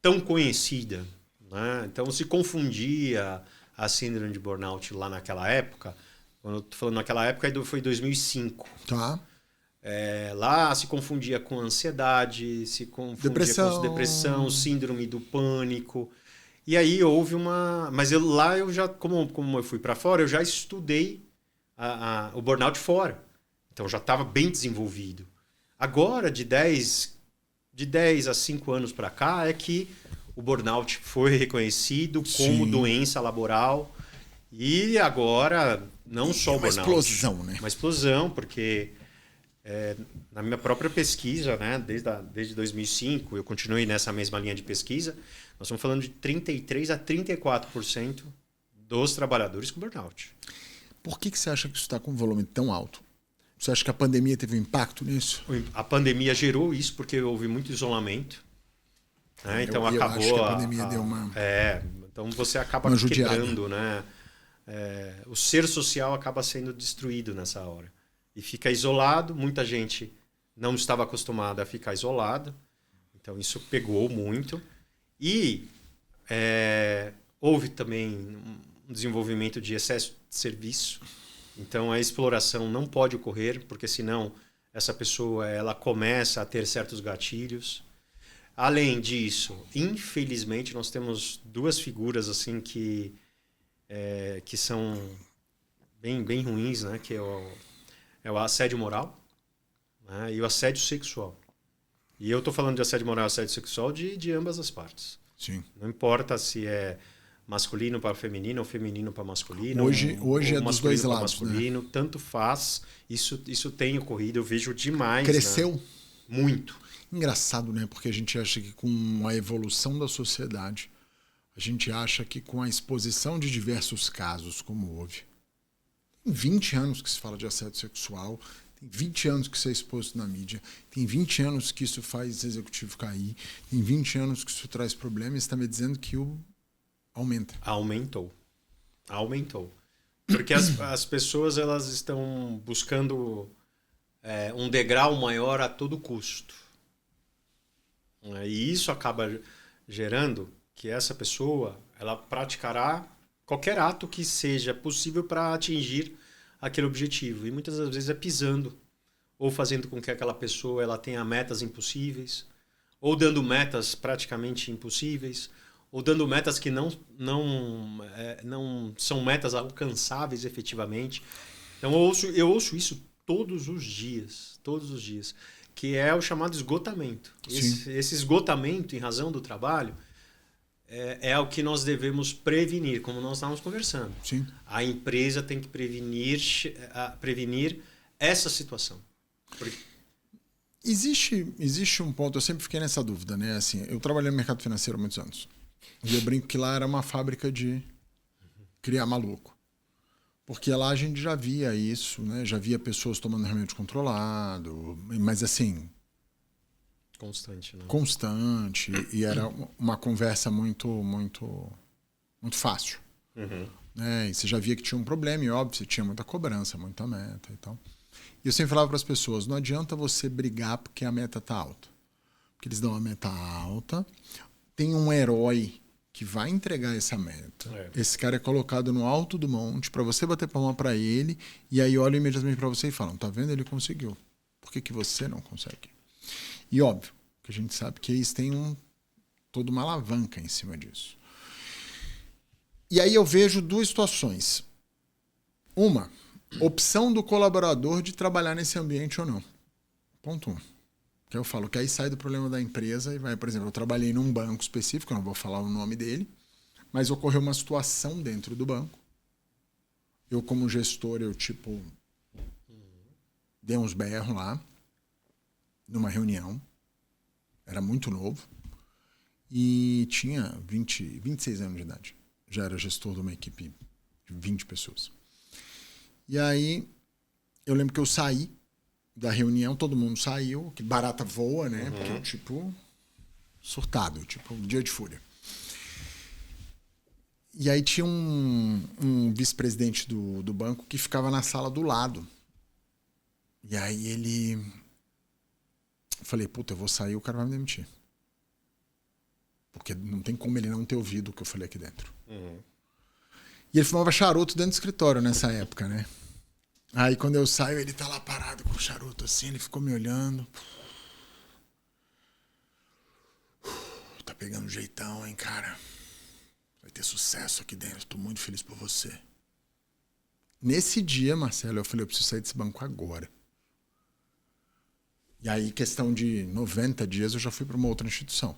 tão conhecida. Né? Então, se confundia a síndrome de burnout lá naquela época. Quando eu estou falando naquela época, foi 2005. Tá. Lá se confundia com ansiedade, se confundia com depressão, síndrome do pânico. E aí houve uma... Mas lá eu já, como eu fui para fora, eu já estudei o burnout fora. Então, já estava bem desenvolvido. Agora, de 10 a 5 anos para cá, é que o burnout foi reconhecido como doença laboral. E agora, não só o burnout. Uma explosão, né? Uma explosão, porque na minha própria pesquisa, né, desde 2005, eu continuei nessa mesma linha de pesquisa, nós estamos falando de 33% a 34% dos trabalhadores com burnout. Por que você acha que isso está com um volume tão alto? Você acha que a pandemia teve um impacto nisso? A pandemia gerou isso porque houve muito isolamento. Né? Então eu acabou. Acho que a pandemia deu uma. Então você acaba quebrando, né? O ser social acaba sendo destruído nessa hora. E fica isolado. Muita gente não estava acostumada a ficar isolada. Então isso pegou muito. E houve também um desenvolvimento de excesso de serviço. Então, a exploração não pode ocorrer, porque senão essa pessoa ela começa a ter certos gatilhos. Além disso, infelizmente, nós temos 2 figuras assim que são bem ruins, né? Que é o assédio moral, né? E o assédio sexual. E eu estou falando de assédio moral e assédio sexual de ambas as partes. Sim. Não importa se é masculino para feminino ou feminino para masculino. Hoje é dos dois lados. Masculino, né? Tanto faz. Isso tem ocorrido, eu vejo demais. Cresceu? Né? Muito. Engraçado, né? Porque a gente acha que com a evolução da sociedade, a gente acha que com a exposição de diversos casos, como houve, tem 20 anos que se fala de assédio sexual, Tem 20 anos que isso é exposto na mídia. Tem 20 anos que isso faz executivo cair. Tem 20 anos que isso traz problemas. E você está me dizendo que aumenta. Aumentou. Porque as pessoas elas estão buscando um degrau maior a todo custo. E isso acaba gerando que essa pessoa ela praticará qualquer ato que seja possível para atingir aquele objetivo. E muitas das vezes é pisando, ou fazendo com que aquela pessoa ela tenha metas impossíveis, ou dando metas praticamente impossíveis, ou dando metas que não são metas alcançáveis efetivamente. Então eu ouço isso todos os dias, que é o chamado esgotamento. Esse esgotamento em razão do trabalho é o que nós devemos prevenir, como nós estávamos conversando. Sim. A empresa tem que prevenir essa situação. Existe um ponto, eu sempre fiquei nessa dúvida, né? Assim, eu trabalhei no mercado financeiro há muitos anos. E eu brinco que lá era uma fábrica de criar maluco. Porque lá a gente já via isso, né? Já via pessoas tomando remédio controlado, mas assim... Constante, né? Constante, e era uma conversa muito fácil. Né? E você já via que tinha um problema, e óbvio, você tinha muita cobrança, muita meta e tal. E eu sempre falava para as pessoas, não adianta você brigar porque a meta está alta. Porque eles dão uma meta alta, tem um herói que vai entregar essa meta. Esse cara é colocado no alto do monte para você bater palma para ele, e aí olham imediatamente para você e falam, tá vendo? Ele conseguiu. Por que você não consegue? E óbvio, que a gente sabe que eles têm toda uma alavanca em cima disso. E aí eu vejo duas situações. Uma, opção do colaborador de trabalhar nesse ambiente ou não. Ponto 1. Que eu falo que aí sai do problema da empresa e vai, por exemplo, eu trabalhei num banco específico, eu não vou falar o nome dele, mas ocorreu uma situação dentro do banco. Eu, como gestor, dei uns berros lá, numa reunião, era muito novo, e tinha 26 anos de idade. Já era gestor de uma equipe de 20 pessoas. E aí, eu lembro que eu saí da reunião, todo mundo saiu, que barata voa, né? Porque eu, surtado, dia de fúria. E aí tinha um vice-presidente do banco que ficava na sala do lado. E aí ele... Falei, puta, eu vou sair, o cara vai me demitir. Porque não tem como ele não ter ouvido o que eu falei aqui dentro. E ele fumava charuto dentro do escritório nessa época, né? Aí quando eu saio, ele tá lá parado com o charuto assim, ele ficou me olhando. Tá pegando um jeitão, hein, cara? Vai ter sucesso aqui dentro, tô muito feliz por você. Nesse dia, Marcelo, eu falei, eu preciso sair desse banco agora. E aí, questão de 90 dias, eu já fui para uma outra instituição.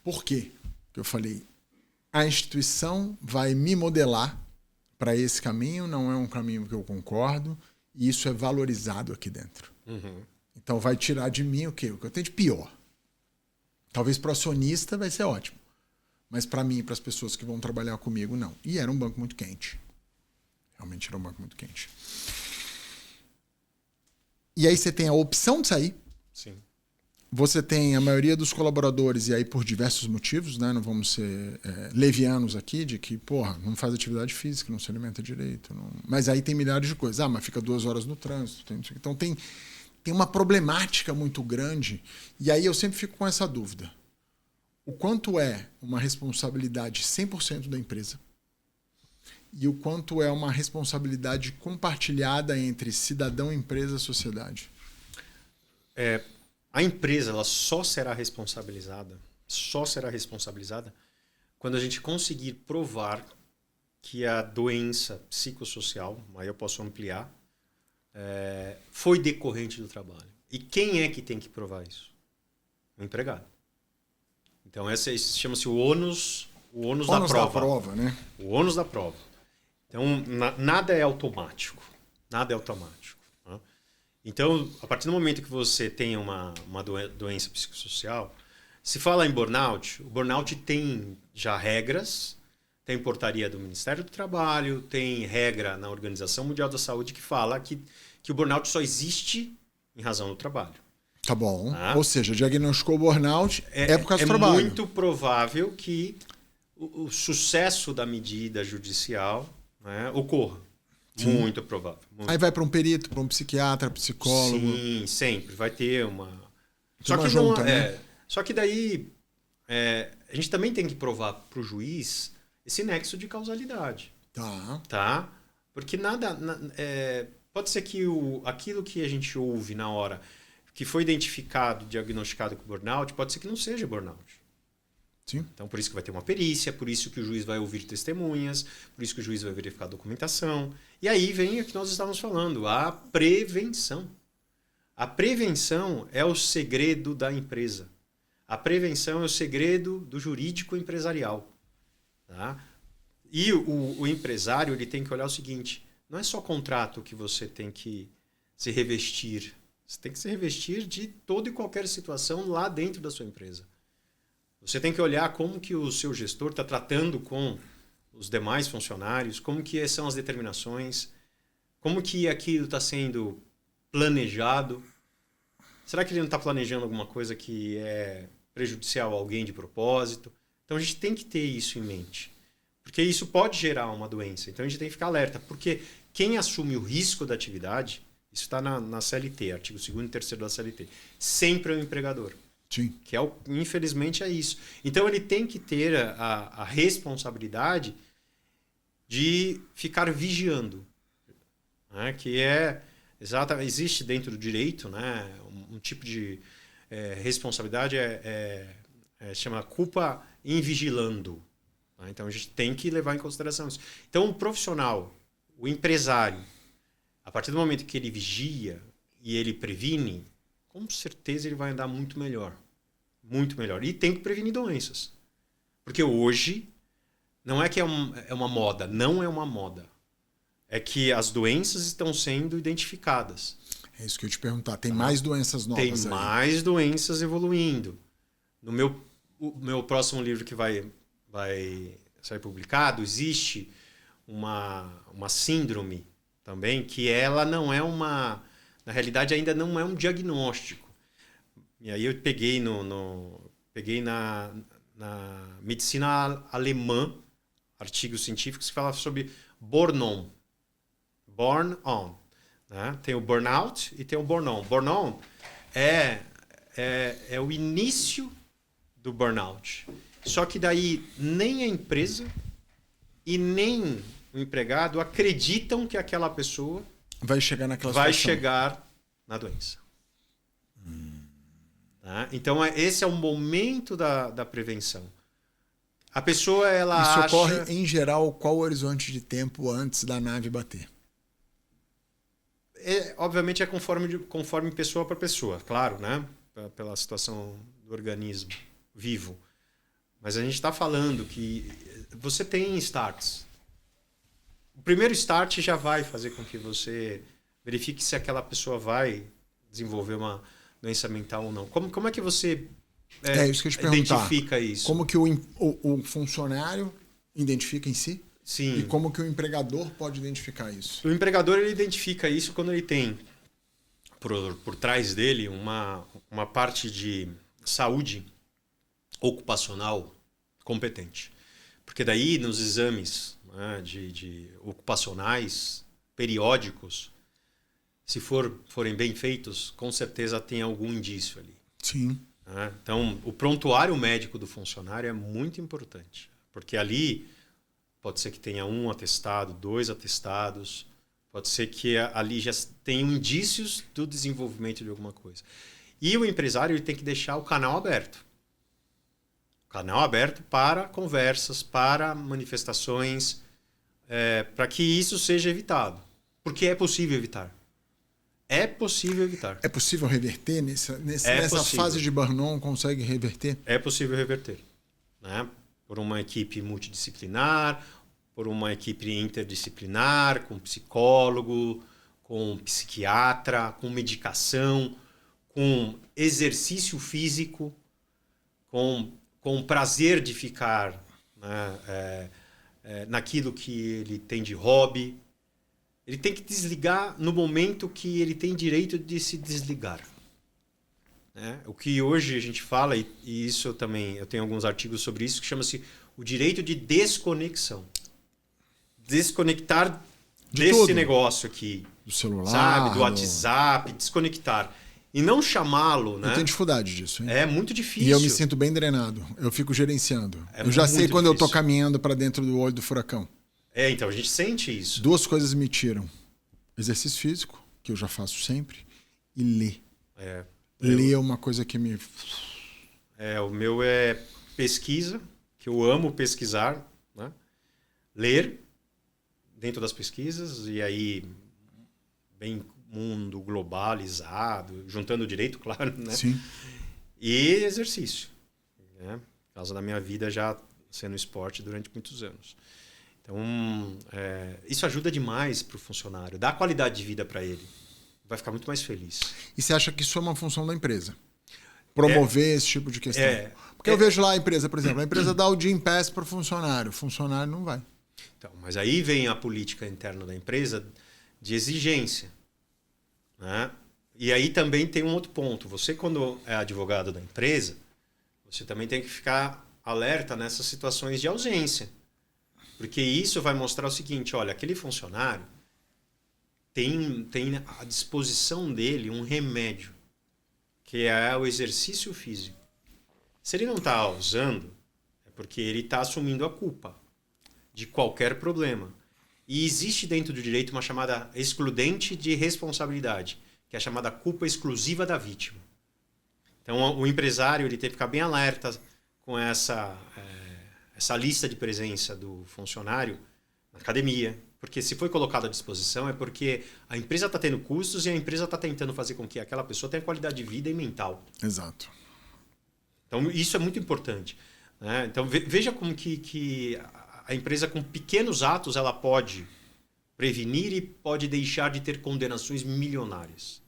Por quê? Porque eu falei, a instituição vai me modelar para esse caminho, não é um caminho que eu concordo, e isso é valorizado aqui dentro. Então, vai tirar de mim o quê? O que eu tenho de pior. Talvez para o acionista vai ser ótimo, mas para mim e para as pessoas que vão trabalhar comigo, não. E era um banco muito quente. Realmente era um banco muito quente. E aí você tem a opção de sair. Sim. Você tem a maioria dos colaboradores, e aí por diversos motivos, né? Não vamos ser levianos aqui, de que, porra, não faz atividade física, não se alimenta direito. Não... Mas aí tem milhares de coisas. Ah, mas fica 2 horas no trânsito. Então tem uma problemática muito grande. E aí eu sempre fico com essa dúvida. O quanto é uma responsabilidade 100% da empresa e o quanto é uma responsabilidade compartilhada entre cidadão, empresa e sociedade? A empresa ela só será responsabilizada quando a gente conseguir provar que a doença psicossocial, aí eu posso ampliar, foi decorrente do trabalho. E quem é que tem que provar isso? O empregado. Então esse chama-se o ônus da prova, né? O ônus da prova. Então nada é automático. Nada é automático. Né? Então, a partir do momento que você tem uma doença psicossocial, se fala em burnout, o burnout tem já regras, tem portaria do Ministério do Trabalho, tem regra na Organização Mundial da Saúde que fala que que o burnout só existe em razão do trabalho. Tá bom. Tá? Ou seja, diagnosticou burnout é por causa do trabalho. É muito provável que o sucesso da medida judicial, né, ocorra. Sim. Muito provável. Muito. Aí vai para um perito, para um psiquiatra, psicólogo. Sim, sempre. Vai ter uma... Só que junta, né? Só que daí a gente também tem que provar para o juiz esse nexo de causalidade. Tá? Porque pode ser que aquilo que a gente ouve na hora, que foi identificado, diagnosticado com burnout, pode ser que não seja burnout. Sim. Então, por isso que vai ter uma perícia, por isso que o juiz vai ouvir testemunhas, por isso que o juiz vai verificar a documentação. E aí vem o que nós estávamos falando, a prevenção. A prevenção é o segredo da empresa. A prevenção é o segredo do jurídico empresarial. Tá? E o empresário ele tem que olhar o seguinte, não é só contrato que você tem que se revestir. Você tem que se revestir de toda e qualquer situação lá dentro da sua empresa. Você tem que olhar como que o seu gestor está tratando com os demais funcionários, como que são as determinações, como que aquilo está sendo planejado. Será que ele não está planejando alguma coisa que é prejudicial a alguém de propósito? Então a gente tem que ter isso em mente. Porque isso pode gerar uma doença. Então a gente tem que ficar alerta. Porque quem assume o risco da atividade, isso está na CLT, artigo 2º e 3º da CLT, sempre é o empregador. Sim. Que infelizmente é isso. Então ele tem que ter a responsabilidade de ficar vigiando. Né? Que existe dentro do direito, né? Um tipo de responsabilidade chama culpa in vigilando. Tá? Então a gente tem que levar em consideração isso. Então o profissional, o empresário, a partir do momento que ele vigia e ele previne, com certeza ele vai andar muito melhor. Muito melhor. E tem que prevenir doenças. Porque hoje, não é que é uma moda. Não é uma moda. É que as doenças estão sendo identificadas. É isso que eu ia te perguntar. Tem mais doenças novas Tem mais doenças evoluindo. No meu próximo livro que vai ser publicado, existe uma síndrome também, que ela não é na realidade ainda não é um diagnóstico. E aí eu peguei na medicina alemã, artigos científicos que falam sobre Born on. Né? Tem o burnout e tem o born on. Born on é o início do burnout. Só que daí nem a empresa e nem o empregado acreditam que aquela pessoa vai chegar naquela vai situação. chegar na doença. Tá? Então esse é o momento da prevenção. A pessoa Isso ocorre em geral qual o horizonte de tempo antes da nave bater? Obviamente é conforme pessoa para pessoa, claro, né? Pela situação do organismo vivo. Mas a gente está falando que você tem starts. O primeiro start já vai fazer com que você verifique se aquela pessoa vai desenvolver uma doença mental ou não. Como é que você isso que eu te identifica isso? Como que o funcionário identifica em si? Sim. E como que o empregador pode identificar isso? O empregador ele identifica isso quando ele tem por trás dele uma parte de saúde ocupacional competente. Porque daí nos exames, né, de ocupacionais periódicos, se forem bem feitos, com certeza tem algum indício ali. Sim. Né? Então, o prontuário médico do funcionário é muito importante. Porque ali pode ser que tenha 1 atestado, 2 atestados, pode ser que ali já tenham indícios do desenvolvimento de alguma coisa. E o empresário ele tem que deixar o canal aberto. Canal aberto para conversas, para manifestações, para que isso seja evitado. Porque é possível evitar. É possível evitar. É possível reverter? Nessa possível. Fase de burn-on consegue reverter? É possível reverter. Né? Por uma equipe multidisciplinar, por uma equipe interdisciplinar, com psicólogo, com psiquiatra, com medicação, com exercício físico, com prazer de ficar, né, naquilo que ele tem de hobby. ele tem que desligar no momento que ele tem direito de se desligar. Né? O que hoje a gente fala, e isso eu tenho alguns artigos sobre isso, que chama-se o direito de desconexão. Desconectar desse negócio aqui. Do celular. Sabe? Do WhatsApp, desconectar. E não chamá-lo, né? Eu tenho dificuldade disso, hein? É muito difícil. E eu me sinto bem drenado. Eu fico gerenciando. Eu já sei quando eu tô caminhando para dentro do olho do furacão. Então a gente sente isso. 2 coisas me tiram. Exercício físico, que eu já faço sempre, e ler. Ler é uma coisa que me... O meu é pesquisa, que eu amo pesquisar, né? Ler dentro das pesquisas, e aí bem mundo globalizado, juntando o direito, claro, né? Sim. E exercício, né? Por causa da minha vida já sendo esporte durante muitos anos. Então, isso ajuda demais para o funcionário, dá qualidade de vida para ele. Vai ficar muito mais feliz. E você acha que isso é uma função da empresa? Promover esse tipo de questão? Porque eu vejo lá a empresa, por exemplo, a empresa dá o Gym Pass para o funcionário não vai. Então, mas aí vem a política interna da empresa de exigência. Né? E aí também tem um outro ponto. Você, quando é advogado da empresa, você também tem que ficar alerta nessas situações de ausência. Porque isso vai mostrar o seguinte, olha, aquele funcionário tem à disposição dele um remédio, que é o exercício físico. Se ele não está usando, é porque ele está assumindo a culpa de qualquer problema. E existe dentro do direito uma chamada excludente de responsabilidade, que é a chamada culpa exclusiva da vítima. Então, o empresário ele tem que ficar bem alerta com essa lista de presença do funcionário na academia. Porque se foi colocado à disposição é porque a empresa está tendo custos e a empresa está tentando fazer com que aquela pessoa tenha qualidade de vida e mental. Exato. Então, isso é muito importante. Né? Então, veja como que a empresa, com pequenos atos, ela pode prevenir e pode deixar de ter condenações milionárias.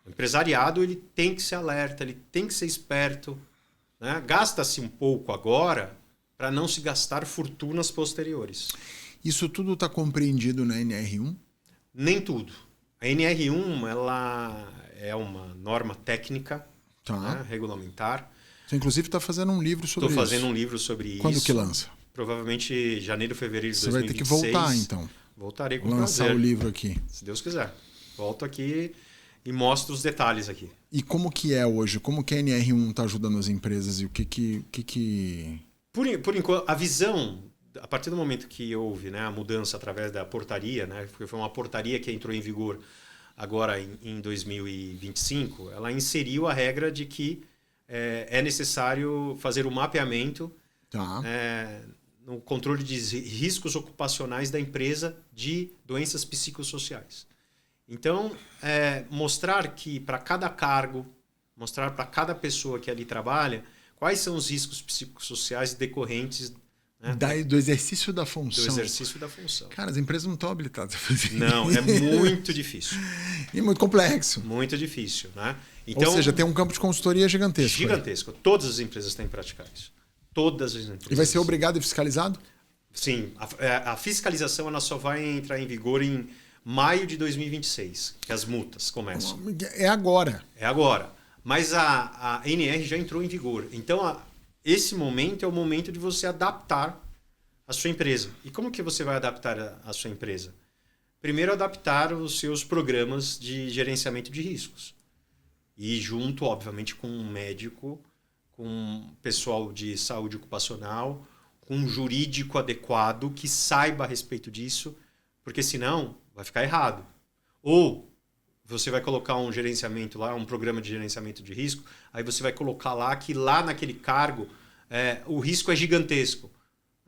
O empresariado ele tem que ser alerta, ele tem que ser esperto. Né? Gasta-se um pouco agora para não se gastar fortunas posteriores. Isso tudo está compreendido na NR1? Nem tudo. A NR1 ela é uma norma técnica, né, regulamentar. Você, inclusive, está fazendo um livro sobre isso. Estou fazendo um livro sobre isso. Quando que lança? Provavelmente janeiro, fevereiro de 2026. Você vai ter que voltar, então. Voltarei com lançar prazer. O livro aqui. Se Deus quiser. Volto aqui e mostro os detalhes aqui. E como que é hoje? Como que a NR1 está ajudando as empresas? E o que... Por enquanto, a visão... A partir do momento que houve, né, a mudança através da portaria, né, porque foi uma portaria que entrou em vigor agora em 2025, ela inseriu a regra de que é necessário fazer o mapeamento no controle de riscos ocupacionais da empresa de doenças psicossociais. Então, mostrar que para cada cargo, mostrar para cada pessoa que ali trabalha, quais são os riscos psicossociais decorrentes do exercício da função. Do exercício da função. Cara, as empresas não estão habilitadas a fazer isso. Não, é muito difícil. E muito complexo. Muito difícil, né? Então, ou seja, tem um campo de consultoria gigantesco. Gigantesco. Todas as empresas têm que praticar isso. Todas as empresas. E vai ser obrigado e fiscalizado? Sim. A fiscalização ela só vai entrar em vigor em maio de 2026, que as multas começam. É agora. É agora. Mas a NR já entrou em vigor. Então, esse momento é o momento de você adaptar a sua empresa. E como que você vai adaptar a sua empresa? Primeiro, adaptar os seus programas de gerenciamento de riscos. E junto, obviamente, com um médico, com um pessoal de saúde ocupacional, com um jurídico adequado que saiba a respeito disso, porque senão vai ficar errado. Ou você vai colocar um gerenciamento lá, um programa de gerenciamento de risco, aí você vai colocar lá que lá naquele cargo o risco é gigantesco.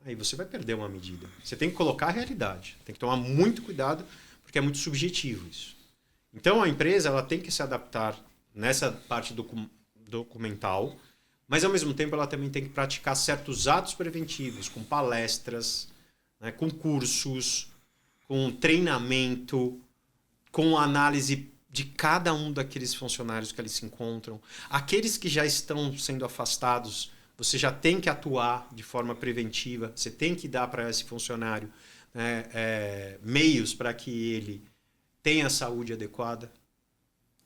Aí você vai perder uma medida. Você tem que colocar a realidade. Tem que tomar muito cuidado, porque é muito subjetivo isso. Então a empresa ela tem que se adaptar nessa parte documental, mas ao mesmo tempo ela também tem que praticar certos atos preventivos, com palestras, né, com cursos, com treinamento, com análise de cada um daqueles funcionários que ali se encontram. Aqueles que já estão sendo afastados, você já tem que atuar de forma preventiva, você tem que dar para esse funcionário meios para que ele tenha a saúde adequada,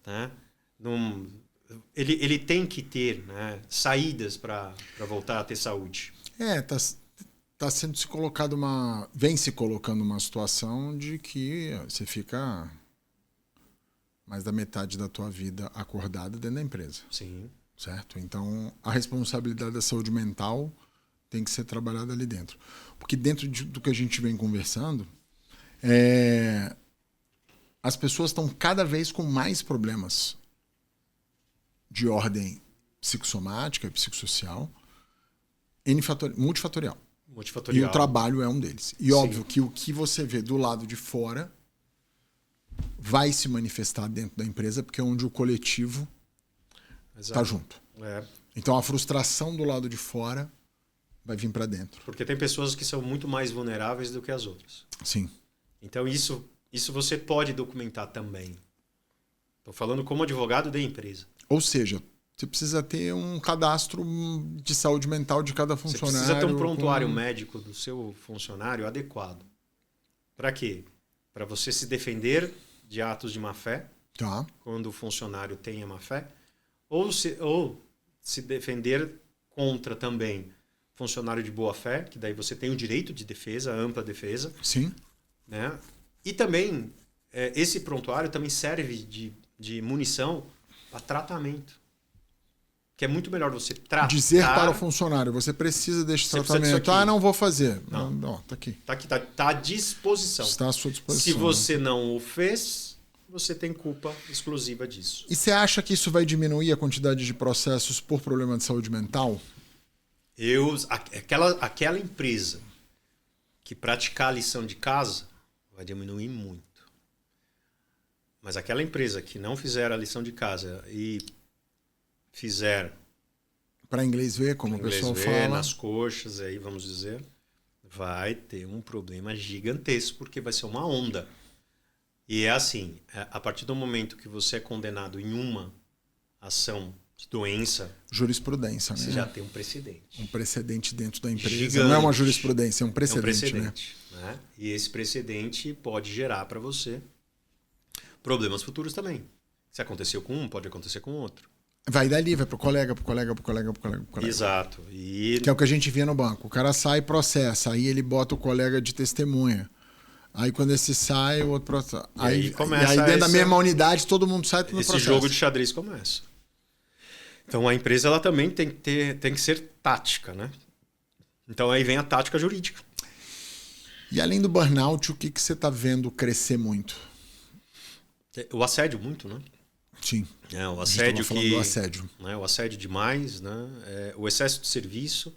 né? Ele tem que ter, né, saídas para voltar a ter saúde. Tá sendo se colocado vem se colocando uma situação de que você fica mais da metade da tua vida acordada dentro da empresa. Sim. Certo? Então, a responsabilidade da saúde mental tem que ser trabalhada ali dentro. Porque dentro do que a gente vem conversando, as pessoas estão cada vez com mais problemas de ordem psicossomática e psicossocial, multifatorial. E o trabalho é um deles. E óbvio que o que você vê do lado de fora vai se manifestar dentro da empresa, porque é onde o coletivo está junto. Então a frustração do lado de fora vai vir para dentro. Porque tem pessoas que são muito mais vulneráveis do que as outras. Sim. Então isso você pode documentar também. Estou falando como advogado da empresa. Ou seja, você precisa ter um cadastro de saúde mental de cada funcionário. Você precisa ter um prontuário médico do seu funcionário adequado. Para quê? Para você se defender de atos de má-fé, quando o funcionário tem a má-fé, ou se defender contra também funcionário de boa-fé, que daí você tem o direito de defesa, ampla defesa. Sim. Né? E também, esse prontuário também serve de munição para tratamento. Que é muito melhor você tratar... Dizer para o funcionário, você precisa desse tratamento. Não vou fazer. Não, tá aqui. Tá aqui, tá à disposição. Está à sua disposição. Se você não o fez, você tem culpa exclusiva disso. E você acha que isso vai diminuir a quantidade de processos por problema de saúde mental? Aquela empresa que praticar a lição de casa vai diminuir muito. Mas aquela empresa que não fizer a lição de casa e fizer para inglês ver, como o pessoal fala, nas coxas, aí vamos dizer, vai ter um problema gigantesco, porque vai ser uma onda. E é assim, a partir do momento que você é condenado em uma ação de doença, jurisprudência, né? Você já tem um precedente. Um precedente dentro da empresa. Gigante. Não é uma jurisprudência, é um precedente, né? E esse precedente pode gerar para você problemas futuros também. Se aconteceu com um, pode acontecer com outro. Vai dali, vai pro colega. Exato. Que é o que a gente via no banco. O cara sai e processa, aí ele bota o colega de testemunha. Aí quando esse sai, o outro processa. Aí dentro da mesma unidade, todo mundo sai, todo mundo processa. Esse jogo de xadrez começa. Então a empresa ela também tem que ser tática, né? Então aí vem a tática jurídica. E além do burnout, o que você está vendo crescer muito? O assédio muito, né? Sim. O assédio do assédio. Né? O assédio demais, né? O excesso de serviço.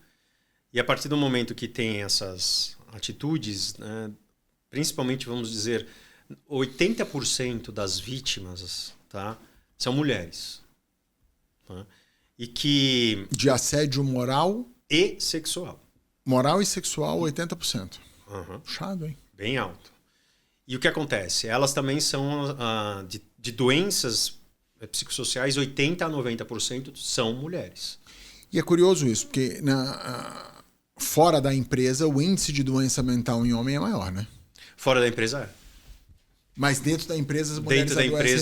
E a partir do momento que tem essas atitudes, né? Principalmente, vamos dizer, 80% das vítimas, tá? São mulheres. Tá? E que... De assédio moral e sexual. Moral e sexual, 80%. Uhum. Puxado, hein? Bem alto. E o que acontece? Elas também são de doenças psicossociais, 80% a 90% são mulheres. E é curioso isso, porque fora da empresa, o índice de doença mental em homem é maior, né? Fora da empresa é. Mas dentro da empresa,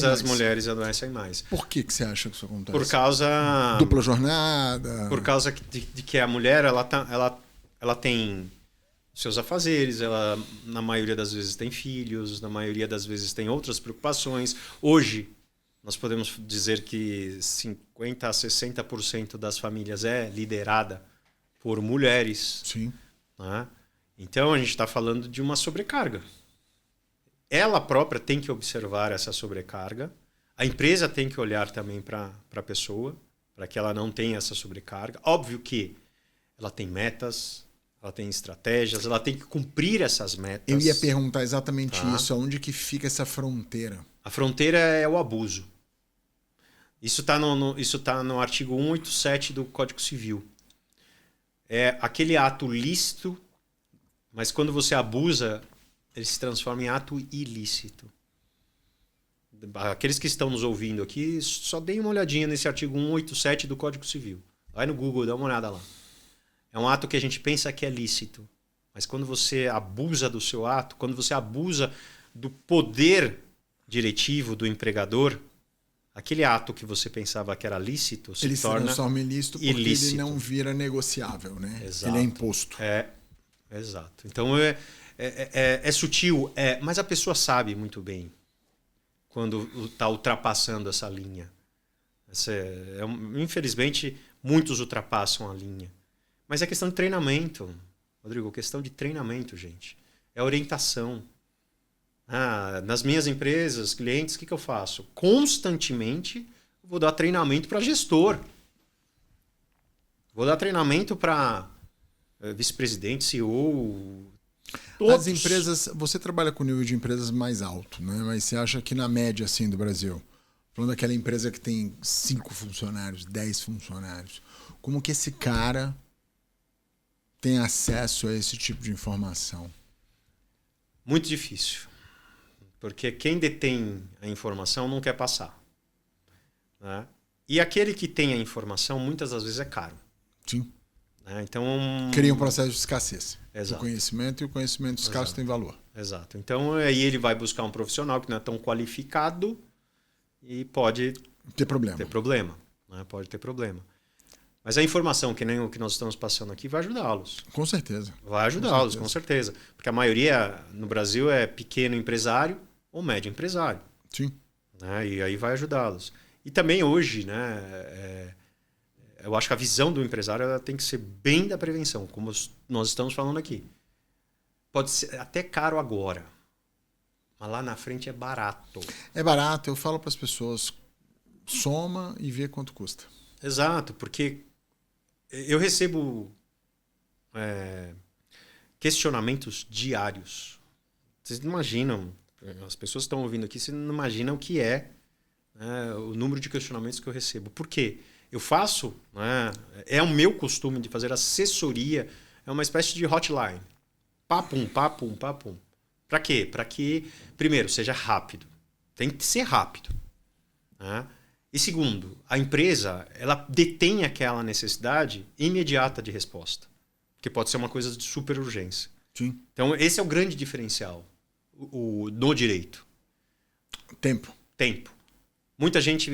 as mulheres adoecem mais. Por que você acha que isso acontece? Por causa... Dupla jornada? Por causa de que a mulher ela tem seus afazeres, ela na maioria das vezes tem filhos, na maioria das vezes tem outras preocupações. Hoje, nós podemos dizer que 50% a 60% das famílias é liderada por mulheres. Sim. Né? Então, a gente está falando de uma sobrecarga. Ela própria tem que observar essa sobrecarga. A empresa tem que olhar também para a pessoa, para que ela não tenha essa sobrecarga. Óbvio que ela tem metas, ela tem estratégias, ela tem que cumprir essas metas. Eu ia perguntar exatamente isso. Onde que fica essa fronteira? A fronteira é o abuso. Isso está no artigo 187 do Código Civil. É aquele ato lícito, mas quando você abusa, ele se transforma em ato ilícito. Aqueles que estão nos ouvindo aqui, só deem uma olhadinha nesse artigo 187 do Código Civil. Vai no Google, dá uma olhada lá. É um ato que a gente pensa que é lícito, Mas quando você abusa do seu ato, quando você abusa do poder diretivo do empregador, aquele ato que você pensava que era lícito ele se torna transforma ilícito porque ilícito. ele não vira negociável, né? Exato. Ele é imposto. Exato. Então é sutil, mas a pessoa sabe muito bem quando está ultrapassando essa linha. Infelizmente, muitos ultrapassam a linha. Mas é questão de treinamento, Rodrigo, questão de treinamento, gente. É orientação. Nas minhas empresas, clientes, o que eu faço? Constantemente vou dar treinamento para gestor. Vou dar treinamento para vice-presidente, CEO. Todos. As empresas, você trabalha com nível de empresas mais alto, né? Mas você acha que na média assim do Brasil, falando daquela empresa que tem 5 funcionários, 10 funcionários, como que esse cara tem acesso a esse tipo de informação? Muito difícil. Porque quem detém a informação não quer passar. Né? E aquele que tem a informação, muitas das vezes é caro. Sim. Né? Então, cria um processo de escassez. Exato. Do conhecimento, e o conhecimento escasso tem valor. Exato. Então, aí ele vai buscar um profissional que não é tão qualificado e pode ter problema. Né? Pode ter problema. Mas a informação, que nem o que nós estamos passando aqui, vai ajudá-los. Com certeza. Vai ajudá-los, com certeza. Porque a maioria no Brasil é pequeno empresário ou médio empresário. Sim. Né? E aí vai ajudá-los. E também hoje, né, eu acho que a visão do empresário ela tem que ser bem da prevenção, como nós estamos falando aqui. Pode ser até caro agora, mas lá na frente é barato. É barato, eu falo para as pessoas, soma e vê quanto custa. Exato, porque eu recebo questionamentos diários. Vocês não imaginam, as pessoas que estão ouvindo aqui, vocês não imaginam o que é, né, o número de questionamentos que eu recebo. Por quê? Eu faço, né, é o meu costume de fazer assessoria, é uma espécie de hotline. Papum, papum, papum. Para quê? Para que, primeiro, seja rápido. Tem que ser rápido. Né? E segundo, a empresa ela detém aquela necessidade imediata de resposta. Que pode ser uma coisa de super urgência. Sim. Então, esse é o grande diferencial no direito. Tempo. Muita gente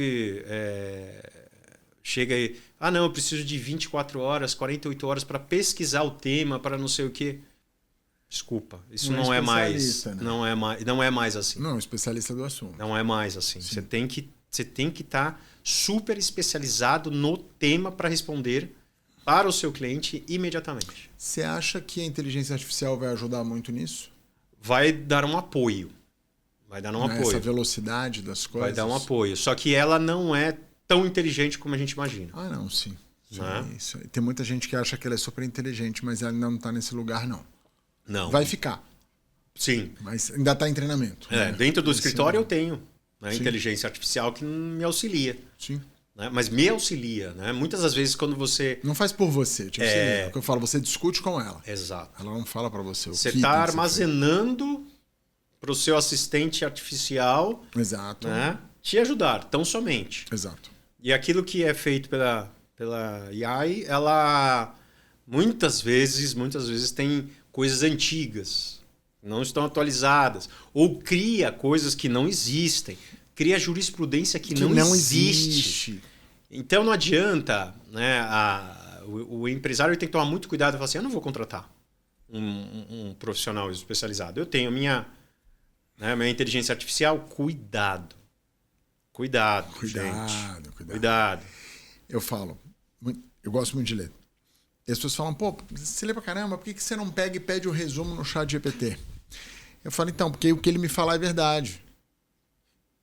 chega e... não, eu preciso de 24 horas, 48 horas para pesquisar o tema, para não sei o quê. Desculpa, isso não é mais... Né? Não é mais assim. Não, especialista do assunto. Não é mais assim. Você tem que estar super especializado no tema para responder para o seu cliente imediatamente. Você acha que a inteligência artificial vai ajudar muito nisso? Vai dar um apoio. Essa velocidade das coisas? Vai dar um apoio. Só que ela não é tão inteligente como a gente imagina. Não, sim. Isso. Tem muita gente que acha que ela é super inteligente, mas ela ainda não está nesse lugar, não. Não. Vai ficar. Sim. Mas ainda está em treinamento. Né? Dentro do escritório eu tenho inteligência artificial que me auxilia. Sim. Né? Mas me auxilia. Né? Muitas das vezes quando você... Não faz por você. Te auxilia. É o que eu falo, você discute com ela. Exato. Ela não fala para você o que você está armazenando para o seu assistente artificial, exato, né, te ajudar, tão somente. Exato. E aquilo que é feito pela AI, ela muitas vezes tem coisas antigas, não estão atualizadas, ou cria coisas que não existem, cria jurisprudência que não existe. Então não adianta, né, o empresário tem que tomar muito cuidado e falar assim, eu não vou contratar um profissional especializado, eu tenho minha inteligência artificial, cuidado, gente. Cuidado. Eu falo, eu gosto muito de ler. E as pessoas falam, pô, você lê pra caramba, por que você não pega e pede o resumo no chat GPT? Eu falo, então, porque o que ele me falar é verdade.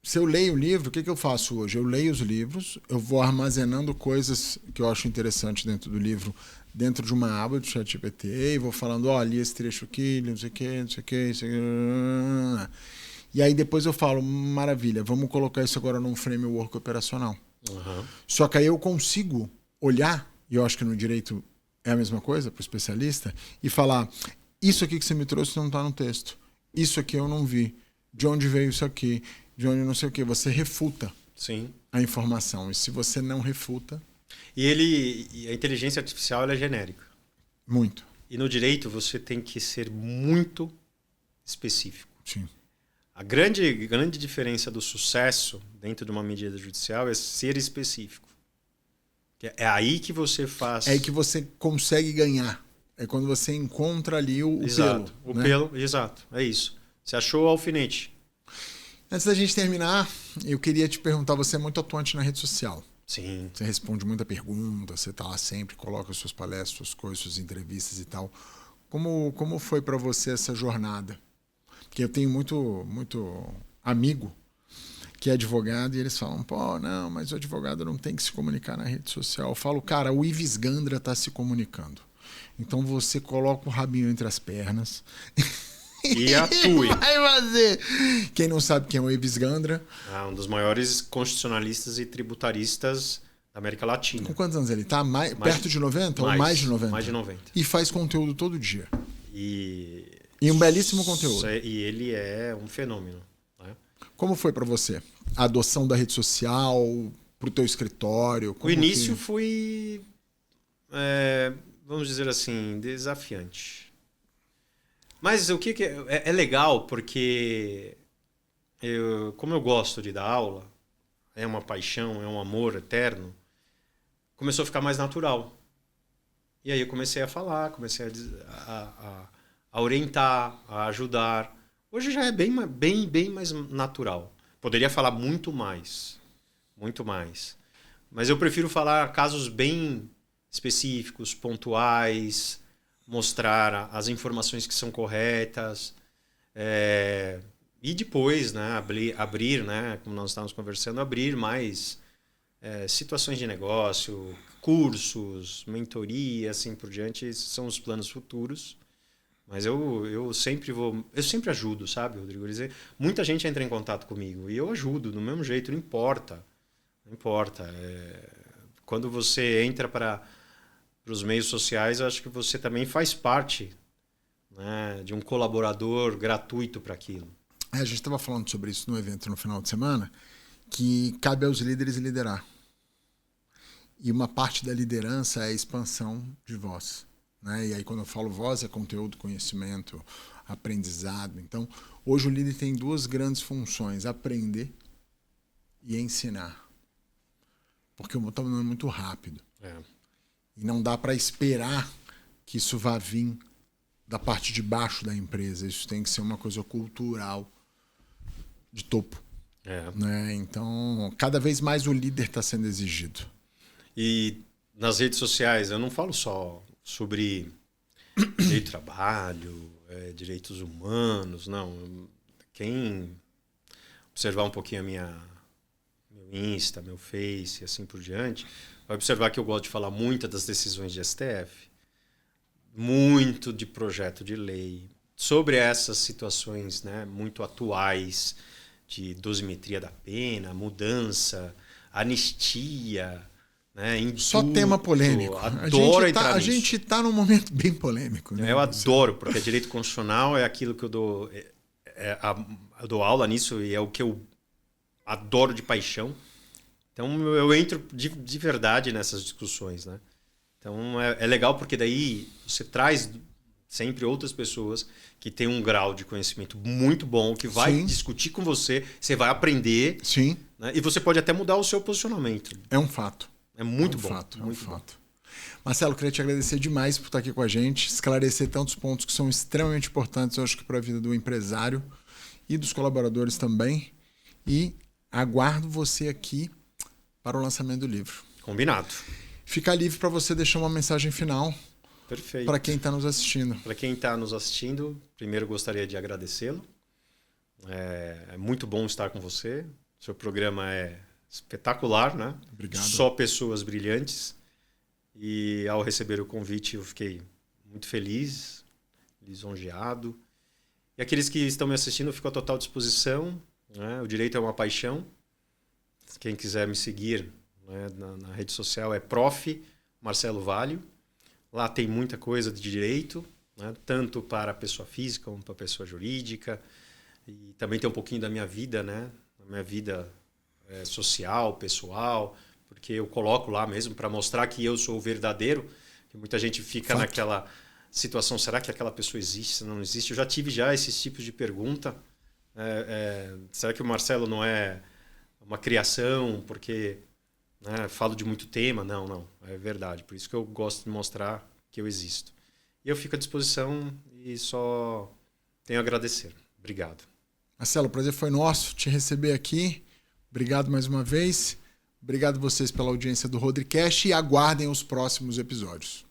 Se eu leio o livro, o que eu faço hoje? Eu leio os livros, eu vou armazenando coisas que eu acho interessantes dentro do livro, dentro de uma aba do ChatGPT, e vou falando, li esse trecho aqui, não sei o que, não sei o que, não sei o que. E aí depois eu falo, maravilha, vamos colocar isso agora num framework operacional. Uhum. Só que aí eu consigo olhar, e eu acho que no direito é a mesma coisa para o especialista, e falar, isso aqui que você me trouxe não está no texto. Isso aqui eu não vi. De onde veio isso aqui? De onde não sei o quê. Você refuta a informação. E se você não refuta... E a inteligência artificial ela é genérica. Muito. E no direito você tem que ser muito específico. Sim. A grande diferença do sucesso dentro de uma medida judicial é ser específico. É aí que você faz... É aí que você consegue ganhar. É quando você encontra ali o exato, pelo. O pelo, exato. É isso. Você achou o alfinete. Antes da gente terminar, eu queria te perguntar, você é muito atuante na rede social. Sim. Você responde muita pergunta, você tá lá sempre, coloca suas palestras, suas coisas, suas entrevistas e tal. Como foi para você essa jornada? Porque eu tenho muito amigo que é advogado e eles falam, pô, não, mas o advogado não tem que se comunicar na rede social. Eu falo, cara, o Ives Gandra tá se comunicando. Então você coloca o rabinho entre as pernas e atue. Vai fazer. Quem não sabe quem é o Ives Gandra? Um dos maiores constitucionalistas e tributaristas da América Latina. Com quantos anos ele tá? Perto de 90 ou mais de 90? Mais de 90. E faz conteúdo todo dia. E um belíssimo conteúdo. E ele é um fenômeno. Né? Como foi para você? A adoção da rede social pro teu escritório? O início foi, vamos dizer assim, desafiante. Mas o que é legal, porque como eu gosto de dar aula, é uma paixão, é um amor eterno, começou a ficar mais natural. E aí eu comecei a falar, comecei a orientar, a ajudar. Hoje já é bem mais natural. Poderia falar muito mais. Mas eu prefiro falar casos bem específicos, pontuais, mostrar as informações que são corretas. E depois, né, abrir, né, como nós estávamos conversando, abrir mais situações de negócio, cursos, mentoria, assim por diante. Esses são os planos futuros. Mas eu sempre ajudo, sabe, Rodrigo? Muita gente entra em contato comigo e eu ajudo do mesmo jeito, não importa. Quando você entra para os meios sociais, eu acho que você também faz parte, né, de um colaborador gratuito para aquilo. A gente estava falando sobre isso no evento no final de semana, que cabe aos líderes liderar. E uma parte da liderança é a expansão de voz. Né? E aí, quando eu falo voz, é conteúdo, conhecimento, aprendizado. Então, hoje o líder tem duas grandes funções: aprender e ensinar. Porque o mundo está mudando muito rápido. E não dá para esperar que isso vá vir da parte de baixo da empresa. Isso tem que ser uma coisa cultural de topo. Né? Então, cada vez mais o líder está sendo exigido. E nas redes sociais, eu não falo só sobre direito do trabalho, direitos humanos, não. Quem observar um pouquinho meu Insta, meu Face e assim por diante, vai observar que eu gosto de falar muito das decisões de STF, muito de projeto de lei, sobre essas situações, né, muito atuais de dosimetria da pena, mudança, anistia... Né, só tema polêmico. A gente tá num momento bem polêmico. Né? Eu adoro, porque direito constitucional é aquilo que eu dou, eu dou aula nisso e é o que eu adoro de paixão. Então eu entro de verdade nessas discussões. Né? Então é legal porque daí você traz sempre outras pessoas que têm um grau de conhecimento muito bom, que vai discutir com você, você vai aprender. Sim. Né? E você pode até mudar o seu posicionamento. É um fato. É muito bom. É um fato. Marcelo, queria te agradecer demais por estar aqui com a gente, esclarecer tantos pontos que são extremamente importantes, eu acho que para a vida do empresário e dos colaboradores também. E aguardo você aqui para o lançamento do livro. Combinado. Fica livre para você deixar uma mensagem final. Perfeito. Para quem está nos assistindo. Para quem está nos assistindo, primeiro gostaria de agradecê-lo. É muito bom estar com você. Seu programa é espetacular, né? Obrigado. Só pessoas brilhantes. E ao receber o convite eu fiquei muito feliz, lisonjeado. E aqueles que estão me assistindo, eu fico à total disposição. Né? O direito é uma paixão. Quem quiser me seguir, né, na rede social é Prof. Marcelo Valho. Lá tem muita coisa de direito, né? Tanto para a pessoa física como para a pessoa jurídica. E também tem um pouquinho da minha vida, né? A minha vida social, pessoal, porque eu coloco lá mesmo para mostrar que eu sou o verdadeiro, que muita gente fica situação, será que aquela pessoa existe, não existe? Eu já tive esses tipos de pergunta. Será que o Marcelo não é uma criação porque falo de muito tema? Não, é verdade. Por isso que eu gosto de mostrar que eu existo. E eu fico à disposição e só tenho a agradecer. Obrigado. Marcelo, o prazer foi nosso te receber aqui. Obrigado mais uma vez. Obrigado vocês pela audiência do Rodricast e aguardem os próximos episódios.